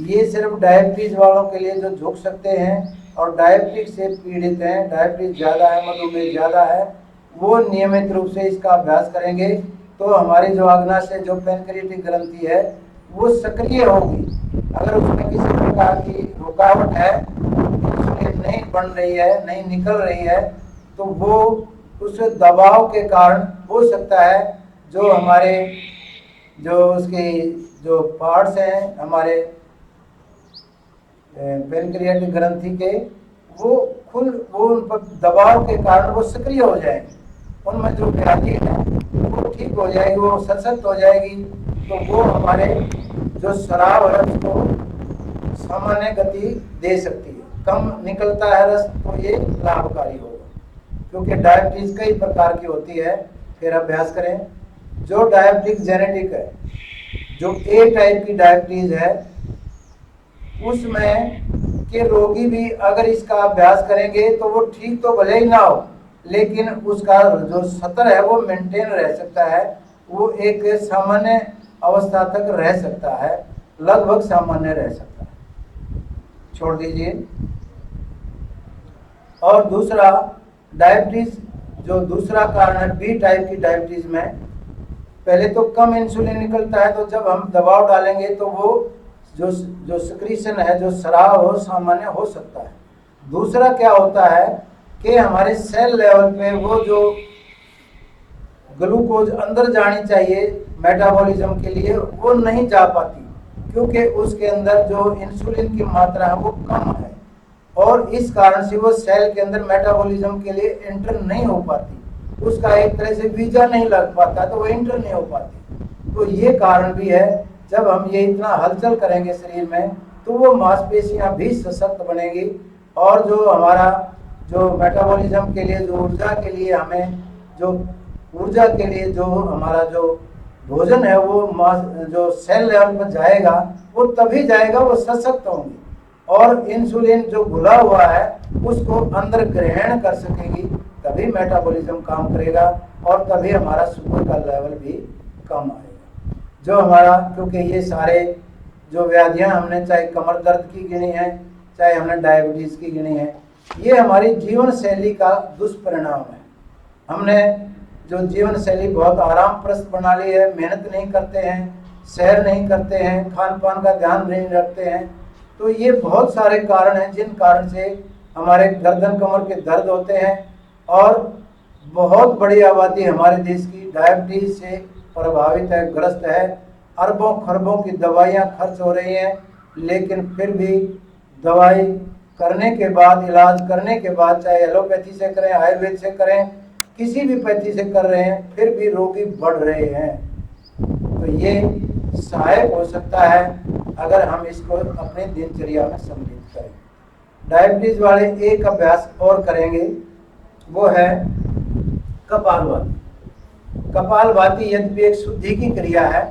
ये सिर्फ डायबिटीज वालों के लिए जो झुक सकते हैं और डायबिटीज से पीड़ित हैं, डायबिटीज ज़्यादा है, मधुमेह ज़्यादा है, वो नियमित रूप से इसका अभ्यास करेंगे तो हमारी जो आग्नाशय जो पैनक्रियाटिक ग्रंथि है वो सक्रिय होगी। अगर उसमें किसी प्रकार की रुकावट है, इंसुलिन नहीं बन रही है, नहीं निकल रही है, तो वो उस दबाव के कारण हो सकता है जो हमारे जो उसकी जो पार्ट्स हैं हमारे पैनक्रियाटिक ग्रंथि के, वो उन पर दबाव के कारण वो सक्रिय हो जाएंगे, उनमें जो व्याधि है वो ठीक हो जाएगी, वो सशक्त हो जाएगी, तो वो हमारे जो शराब है उसको सामान्य गति दे सकती है। कम निकलता है रस तो ये लाभकारी होगा, क्योंकि डायबिटीज कई प्रकार की होती है। फिर अभ्यास करें। जो डायबिटिक जेनेटिक है, जो ए टाइप की डायबिटीज है, उसमें के रोगी भी अगर इसका अभ्यास करेंगे तो वो ठीक तो भले ही ना हो, लेकिन उसका जो सतर है वो मेंटेन रह सकता है, वो एक सामान्य अवस्था तक रह सकता है, लगभग सामान्य रह सकता है, छोड़ दीजिए। और दूसरा डायबिटीज, जो दूसरा कारण है बी टाइप की डायबिटीज में, पहले तो कम इंसुलिन निकलता है, तो जब हम दबाव डालेंगे तो वो जो सिक्रीशन है, जो स्राव हो, सामान्य हो सकता है। दूसरा क्या होता है कि हमारे सेल लेवल पे वो जो ग्लूकोज अंदर जानी चाहिए मेटाबॉलिज्म के लिए वो नहीं जा पाती, क्योंकि उसके अंदर जो इंसुलिन की मात्रा है वो कम है, और इस कारण से वो सेल के अंदर मेटाबॉलिज्म के लिए एंटर नहीं हो पाती, उसका एक तरह से वीजा नहीं लग पाता, तो वो एंटर नहीं हो पाती। तो ये कारण भी है, जब हम ये इतना हलचल करेंगे शरीर में तो वो मांसपेशियां भी सशक्त बनेगी, और जो हमारा जो मेटाबॉलिज्म के लिए, जो ऊर्जा के लिए हमें, जो ऊर्जा के लिए जो हमारा जो भोजन है वो जो सेल लेवल पर जाएगा, वो तभी जाएगा, वो सशक्त होंगे और इंसुलिन जो घुला हुआ है उसको अंदर ग्रहण कर सकेंगी, तभी मेटाबॉलिज्म काम करेगा और तभी हमारा शुगर का लेवल भी कम आएगा। जो हमारा, क्योंकि ये सारे जो व्याधियां हमने चाहे कमर दर्द की गिनी है, चाहे हमने डायबिटीज की गिनी है, ये हमारी जीवन शैली का दुष्परिणाम है। हमने जो जीवन शैली बहुत आरामप्रस्त बना ली है, मेहनत नहीं करते हैं, सैर नहीं करते हैं, खान पान का ध्यान नहीं रखते हैं, तो ये बहुत सारे कारण हैं जिन कारण से हमारे गर्दन कमर के दर्द होते हैं। और बहुत बड़ी आबादी हमारे देश की डायबिटीज से प्रभावित है, ग्रस्त है। अरबों खरबों की दवाइयाँ खर्च हो रही हैं, लेकिन फिर भी दवाई करने के बाद, इलाज करने के बाद, चाहे एलोपैथी से करें, आयुर्वेद से करें, किसी भी पैथी से कर रहे हैं, फिर भी रोगी बढ़ रहे हैं। तो ये सहायक हो सकता है अगर हम इसको अपने दिनचर्या में सम्मिलित करें। डायबिटीज वाले एक अभ्यास और करेंगे, वो है कपालभाति। कपालभाति यद्यपि एक शुद्धि की क्रिया है,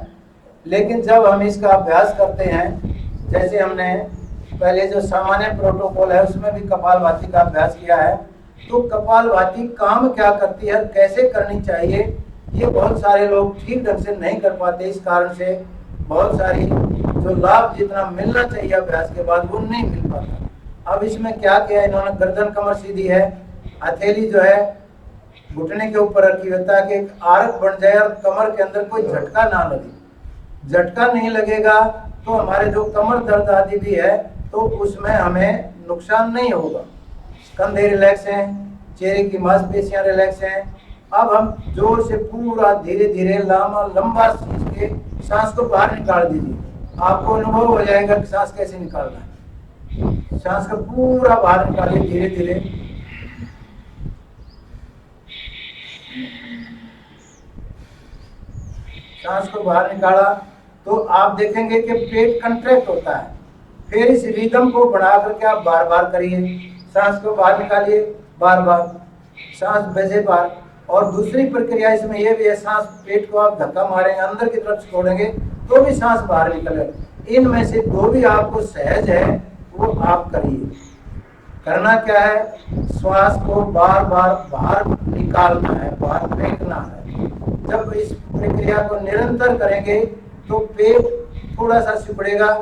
लेकिन जब हम इसका अभ्यास करते हैं, जैसे हमने पहले जो सामान्य प्रोटोकॉल है उसमें भी कपालभाति का अभ्यास किया है, तो कपालभाति काम क्या करती है, कैसे करनी चाहिए, ये बहुत सारे लोग ठीक ढंग से नहीं कर पाते। इस कारण से बहुत सारी जो लाभ जितना मिलना चाहिए अभ्यास के बाद वो नहीं मिल पाता। अब इसमें क्या किया इन्होंने, गर्दन कमर सीधी है, हथेली जो है घुटने के ऊपर रखी हुई, ताकि एक आर्क बन जाए और कमर के अंदर कोई झटका ना लगे। झटका नहीं लगेगा तो हमारे जो कमर दर्द आदि भी है तो उसमें हमें नुकसान नहीं होगा। कंधे रिलैक्स हैं, चेहरे की मांसपेशियां रिलैक्स हैं। अब हम जोर से पूरा धीरे धीरे लंबा खींच के सांस को बाहर निकाल दीजिए, आपको अनुभव हो जाएगा कि सांस कैसे निकालना है। सांस को पूरा बाहर निकालिए धीरे धीरे। सांस को बाहर निकाला तो आप देखेंगे कि पेट कंट्रैक्ट होता है। फिर इस रिदम को बढ़ा करके आप बार बार करिए, सांस को बाहर निकालिए, बार बार सांस भेजे बाहर। और दूसरी प्रक्रिया इसमें यह भी है, सांस पेट को आप धक्का मारेंगे, अंदर की तरफ छोड़ेंगे तो भी सांस बाहर निकलेगा। इनमें से जो भी आपको सहज है वो आप करिए। करना क्या है, श्वास को बार बार बाहर निकालना है, बाहर फेंकना है। जब इस प्रक्रिया को निरंतर करेंगे तो पेट थोड़ा सा सिकुड़ेगा,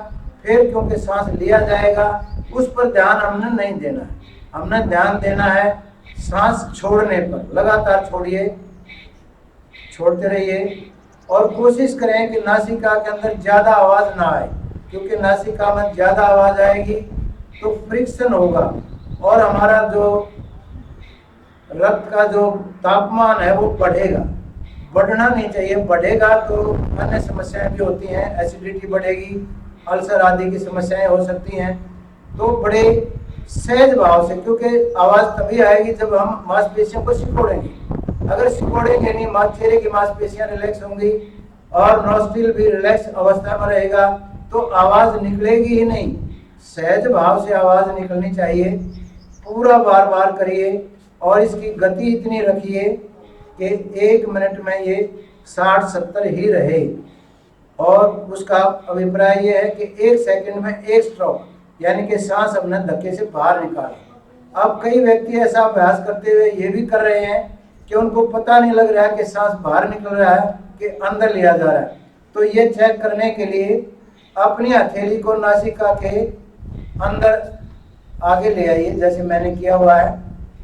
फिर क्योंकि सांस लिया जाएगा उस पर ध्यान हमने नहीं देना है, हमने ध्यान देना है सांस छोड़ने पर। लगातार छोड़िए, छोड़ते रहिए और कोशिश करें कि नासिका के अंदर ज्यादा आवाज ना आए, क्योंकि नासिका में ज्यादा आवाज आएगी तो फ्रिक्शन होगा और हमारा जो रक्त का जो तापमान है वो बढ़ेगा। बढ़ना नहीं चाहिए, बढ़ेगा तो अन्य समस्याएं भी होती हैं, एसिडिटी बढ़ेगी, अल्सर आदि की समस्याएं हो सकती हैं। तो बड़े सहज भाव से, क्योंकि आवाज तभी आएगी जब हम मांसपेशियों को सिकोड़ेंगे। अगर सिकोड़ेंगे नहीं, चेहरे की मांसपेशियां रिलैक्स होंगी और नॉस्ट्रिल भी रिलैक्स अवस्था में रहेगा तो आवाज निकलेगी ही नहीं। सहज भाव से आवाज निकलनी चाहिए। पूरा बार बार करिए और इसकी गति इतनी रखिए कि 1 मिनट में ये 60-70 ही रहे। और उसका अभिप्राय ये है कि 1 सेकंड में 1 स्ट्रोक, यानी कि सांस अपने धक्के से बाहर निकाले। अब कई व्यक्ति ऐसा अभ्यास करते हुए ये भी कर रहे हैं कि उनको पता नहीं लग रहा है कि सांस बाहर निकल रहा है कि अंदर लिया जा रहा है। तो ये चेक करने के लिए अपनी हथेली को नासिका के अंदर आगे ले आइए, जैसे मैंने किया हुआ है।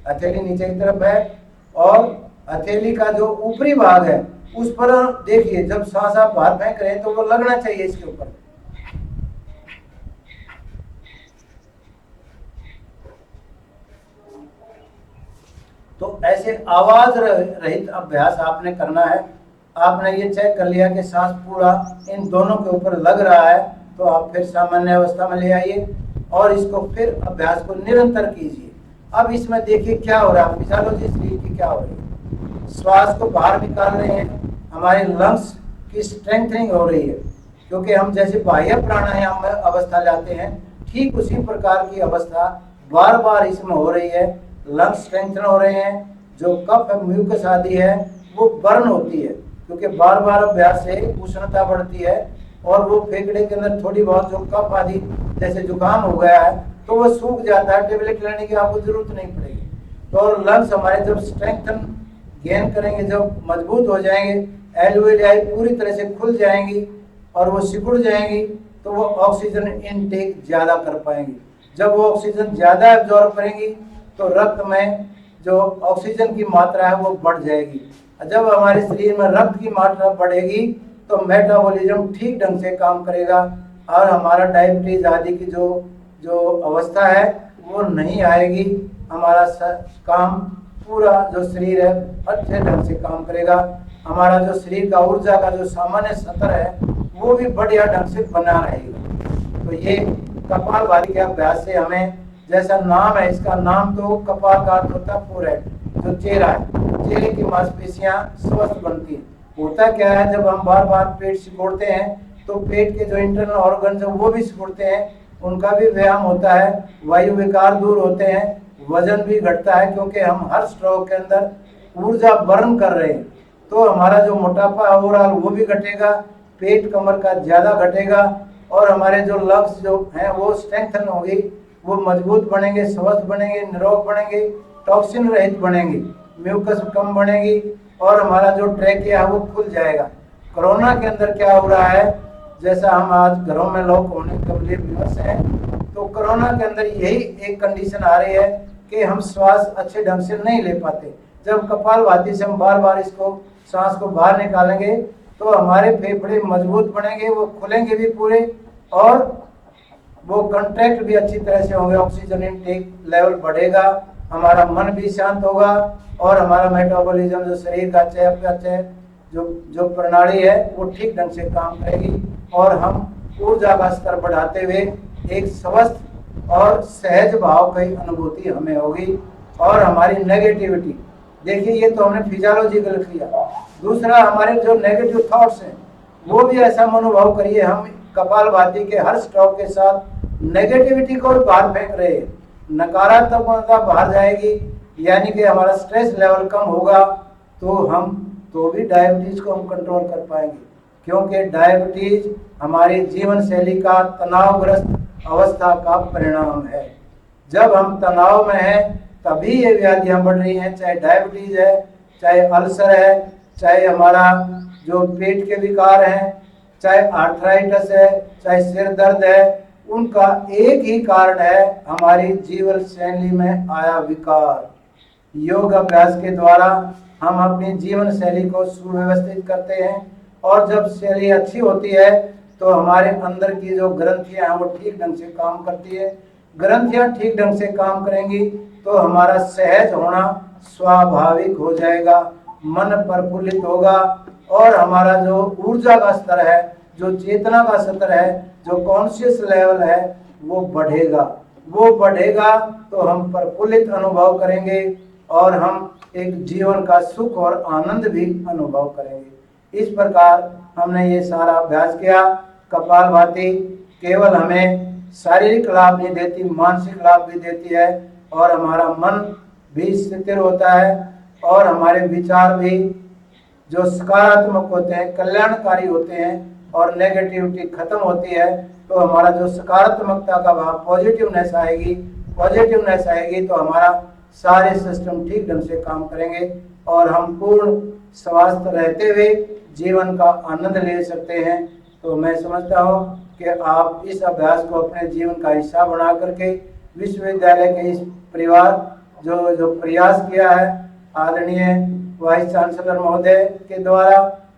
हथेली नीचे की तरफ है और हथेली का जो ऊपरी भाग है उस पर देखिए, जब सांस आप बाहर फेंक रहे हैं तो वो लगना चाहिए इसके ऊपर। तो ऐसे आवाज रहित अभ्यास आपने करना है। आपने ये चेक कर लिया कि सांस पूरा इन दोनों के ऊपर लग रहा है, तो आप फिर सामान्य अवस्था में ले आइए और इसको फिर अभ्यास को निरंतर कीजिए। अब इसमें देखिए क्या हो रहा है, फिजियोलॉजी शरीर की क्या हो रही है। श्वास को बाहर निकाल रहे हैं, हमारे लंग्स की स्ट्रेंथनिंग हो रही है, क्योंकि हम जैसे बाह्य प्राणायाम में अवस्था लाते हैं, ठीक उसी प्रकार की अवस्था बार बार इसमें हो रही है। लंग्स स्ट्रेंथन हो रहे हैं, जो कफ म्यूकस आदि है वो बर्न होती है, क्योंकि बार बार अभ्यास से उष्णता बढ़ती है और वो फेफड़े के अंदर थोड़ी बहुत जो कफ आदि जैसे जुकाम हो गया है तो वो सूख जाता है, टेबलेट लेने की आपको जरूरत नहीं पड़ेगी। तो और लंग्स हमारे जब स्ट्रेंथन गेन करेंगे, जब मजबूत हो जाएंगे, एल्वेलाई पूरी तरह से खुल जाएंगी और वो सिकुड़ जाएंगी, तो वो ऑक्सीजन इनटेक ज़्यादा कर पाएंगी। जब वो ऑक्सीजन ज़्यादा एब्जॉर्ब करेंगी तो रक्त में जो ऑक्सीजन की मात्रा है वो बढ़ जाएगी। जब हमारे शरीर में रक्त की मात्रा बढ़ेगी तो मेटाबॉलिज्म ठीक ढंग से काम करेगा और हमारा डायबिटीज आदि की जो जो अवस्था है वो नहीं आएगी। हमारा काम पूरा जो शरीर है अच्छे ढंग से काम करेगा। हमारा जो शरीर का ऊर्जा का जो सामान्य स्तर है वो भी बढ़िया ढंग से बना रहेगा। तो ये कपालभाति के अभ्यास से हमें, जैसा नाम है इसका, नाम तो कपाल का अर्थ होता है फोरहेड, जो चेहरा है, चेहरे की मांसपेशियां स्वस्थ बनती है। होता क्या है, जब हम बार बार पेट सिकोड़ते हैं तो पेट के जो इंटरनल ऑर्गन है वो भी सिकुड़ते हैं, उनका भी व्यायाम होता है, वायु विकार दूर होते हैं, वजन भी घटता है, क्योंकि हम हर स्ट्रोक के अंदर ऊर्जा बर्न कर रहे हैं। तो हमारा जो मोटापा ओवरऑल वो भी घटेगा, पेट कमर का ज़्यादा घटेगा और हमारे जो लंग्स जो हैं वो स्ट्रेंथन होगी, वो मजबूत बनेंगे, स्वस्थ बनेंगे, निरोग बनेंगे, टॉक्सिन रहित बनेंगे, म्यूकस कम बनेगी और हमारा जो ट्रैकिया है वो खुल जाएगा। कोरोना के अंदर क्या हो रहा है, जैसा हम आज घरों में लोग होने के लिए विवश हैं, तो कोरोना के अंदर यही एक कंडीशन आ रही है कि हम श्वास अच्छे ढंग से नहीं ले पाते। जब कपालभाति से हम बार बार इसको सांस को बाहर निकालेंगे तो हमारे फेफड़े मजबूत बनेंगे, वो खुलेंगे भी पूरे और वो कंट्रैक्ट भी अच्छी तरह से होंगे, ऑक्सीजन इनटेक लेवल बढ़ेगा, हमारा मन भी शांत होगा और हमारा मेटाबॉलिज्म जो शरीर का चयापचय जो प्रणाली है वो ठीक ढंग से काम करेगी और हम ऊर्जा का स्तर बढ़ाते हुए एक स्वस्थ और सहज भाव की अनुभूति हमें होगी। और हमारी नेगेटिविटी, देखिए ये तो हमने फिजियोलॉजिकल किया, दूसरा हमारे जो नेगेटिव थॉट्स हैं वो भी ऐसा मनोभाव करिए, हम कपालभाति के हर स्ट्रोक के साथ नेगेटिविटी को बाहर फेंक रहे हैं, नकारात्मकता बाहर जाएगी, यानी कि हमारा स्ट्रेस लेवल कम होगा तो भी डायबिटीज को हम कंट्रोल कर पाएंगे, क्योंकि डायबिटीज हमारी जीवन शैली का तनावग्रस्त अवस्था का परिणाम है। जब हम तनाव में हैं तभी ये व्याधियां बढ़ रही हैं, चाहे डायबिटीज है, चाहे अल्सर है, चाहे हमारा जो पेट के विकार हैं, चाहे आर्थराइटिस है, चाहे सिर दर्द है, उनका एक ही कारण है हमारी जीवन शैली में आया विकार। योग अभ्यास के द्वारा हम अपनी जीवन शैली को सुव्यवस्थित करते हैं और जब शैली अच्छी होती है तो हमारे अंदर की जो ग्रंथियां हैं वो ठीक ढंग से काम करती है। ग्रंथियां ठीक ढंग से काम करेंगी तो हमारा सहज होना स्वाभाविक हो जाएगा, मन प्रफुल्लित होगा और हमारा जो ऊर्जा का स्तर है, जो चेतना का स्तर है, जो कॉन्शियस लेवल है वो बढ़ेगा तो हम प्रफुल्लित अनुभव करेंगे और हम एक जीवन का सुख और आनंद भी अनुभव करेंगे। इस प्रकार हमने ये सारा अभ्यास किया। कपालभाति केवल हमें शारीरिक लाभ नहीं देती, मानसिक लाभ भी देती है और हमारा मन भी स्थिर होता है और हमारे विचार भी जो सकारात्मक होते हैं, कल्याणकारी होते हैं और नेगेटिविटी खत्म होती है, तो हमारा जो सकारात्मकता का भाव पॉजिटिवनेस आएगी तो हमारा सारे सिस्टम ठीक ढंग से काम करेंगे और हम पूर्ण स्वास्थ्य रहते हुए जीवन का आनंद ले सकते हैं। तो मैं समझता हूँ कि आप इस अभ्यास को अपने जीवन का हिस्सा बना करके विश्वविद्यालय के इस परिवार जो प्रयास किया है आदरणीय वाइस चांसलर महोदय के द्वारा,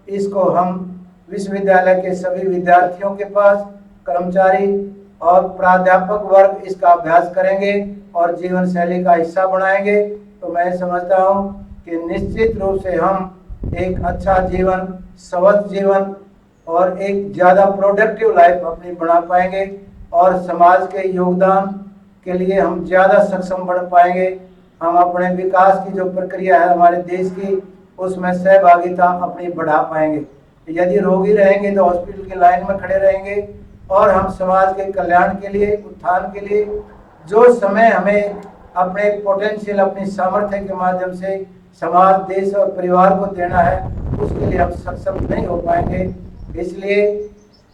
इसको हम विश्वविद्यालय के सभी विद्यार्थियों के पास, कर्मचारी और प्राध्यापक वर्ग इसका अभ्यास करेंगे और जीवन शैली का हिस्सा बनाएंगे। तो मैं समझता हूँ कि निश्चित रूप से हम एक अच्छा जीवन, स्वस्थ जीवन और एक ज़्यादा प्रोडक्टिव लाइफ अपनी बना पाएंगे और समाज के योगदान के लिए हम ज़्यादा सक्षम बन पाएंगे। हम अपने विकास की जो प्रक्रिया है हमारे देश की, उसमें सहभागिता अपनी बढ़ा पाएंगे। यदि रोगी रहेंगे तो हॉस्पिटल की लाइन में खड़े रहेंगे, और हम समाज के कल्याण के लिए, उत्थान के लिए जो समय हमें अपने पोटेंशियल, अपनी सामर्थ्य के माध्यम से समाज, देश और परिवार को देना है, उसके लिए हम सक्षम नहीं हो पाएंगे। इसलिए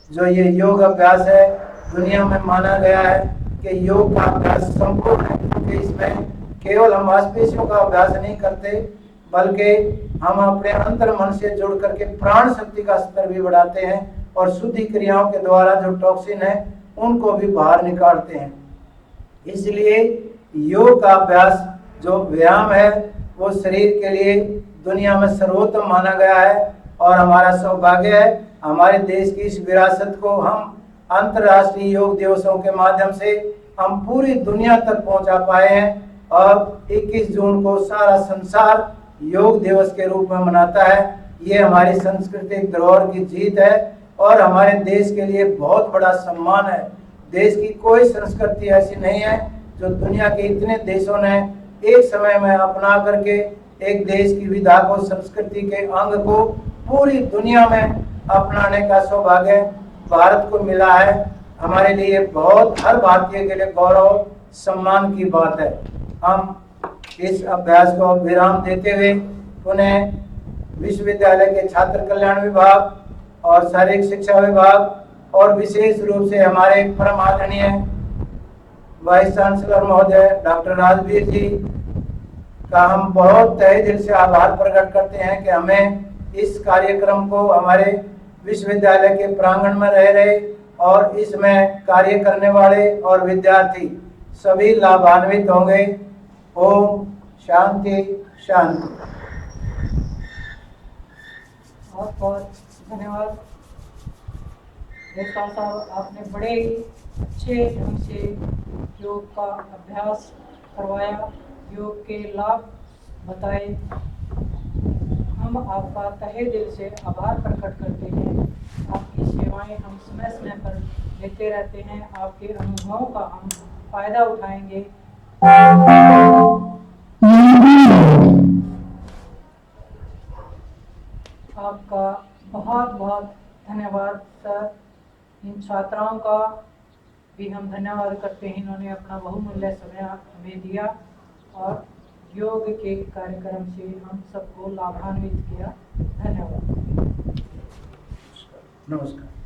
जो ये योग अभ्यास है, दुनिया में माना गया है कि योग का अभ्यास संपूर्ण है, क्योंकि इसमें केवल हम मांसपेशियों का अभ्यास नहीं करते, बल्कि हम अपने अंतर मन से जुड़ करके प्राण शक्ति का स्तर भी बढ़ाते हैं, और शुद्धि क्रियाओं के द्वारा जो टॉक्सिन है उनको भी बाहर निकालते हैं। इसलिए योग का अभ्यास जो व्यायाम है वो शरीर के लिए दुनिया में सर्वोत्तम माना गया है, और हमारा सौभाग्य है हमारे देश की इस विरासत को हम अंतर्राष्ट्रीय योग दिवसों के माध्यम से हम पूरी दुनिया तक पहुंचा पाए हैं। और 21 जून को सारा संसार योग दिवस के रूप में मनाता है। ये हमारी सांस्कृतिक धरोहर की जीत है और हमारे देश के लिए बहुत बड़ा सम्मान है। देश की कोई संस्कृति ऐसी नहीं है जो दुनिया के इतने देशों ने एक समय में अपना करके एक देश की विधा को, संस्कृति के अंग को पूरी दुनिया में अपनाने का सौभाग्य भारत को मिला है। हमारे लिए बहुत, हर भारतीय के लिए गौरव सम्मान की बात है। हम इस अभ्यास को विराम देते हुए उन्हें विश्वविद्यालय के छात्र कल्याण विभाग और शारीरिक शिक्षा विभाग और विशेष रूप से हमारे परम आदरणीय वाइस चांसलर महोदय डॉक्टर राजवीर जी का हम बहुत तहे दिल से आभार प्रकट करते हैं कि हमें इस कार्यक्रम को हमारे विश्वविद्यालय के प्रांगण में रह रहे और इसमें कार्य करने वाले और विद्यार्थी सभी लाभान्वित होंगे। ओम शांति शांति। बहुत बहुत धन्यवाद लेखपाल साहब, आपने बड़े ही अच्छे ढंग से योग का अभ्यास करवाया, योग के लाभ बताए। हम आपका तहे दिल से आभार प्रकट करते हैं। आपकी सेवाएं हम समय समय पर लेते रहते हैं, आपके अनुभवों का हम फायदा उठाएंगे। आपका बहुत बहुत धन्यवाद सर। इन छात्राओं का भी हम धन्यवाद करते हैं, इन्होंने अपना बहुमूल्य समय हमें दिया और योग के कार्यक्रम से हम सबको लाभान्वित किया। धन्यवाद। नमस्कार।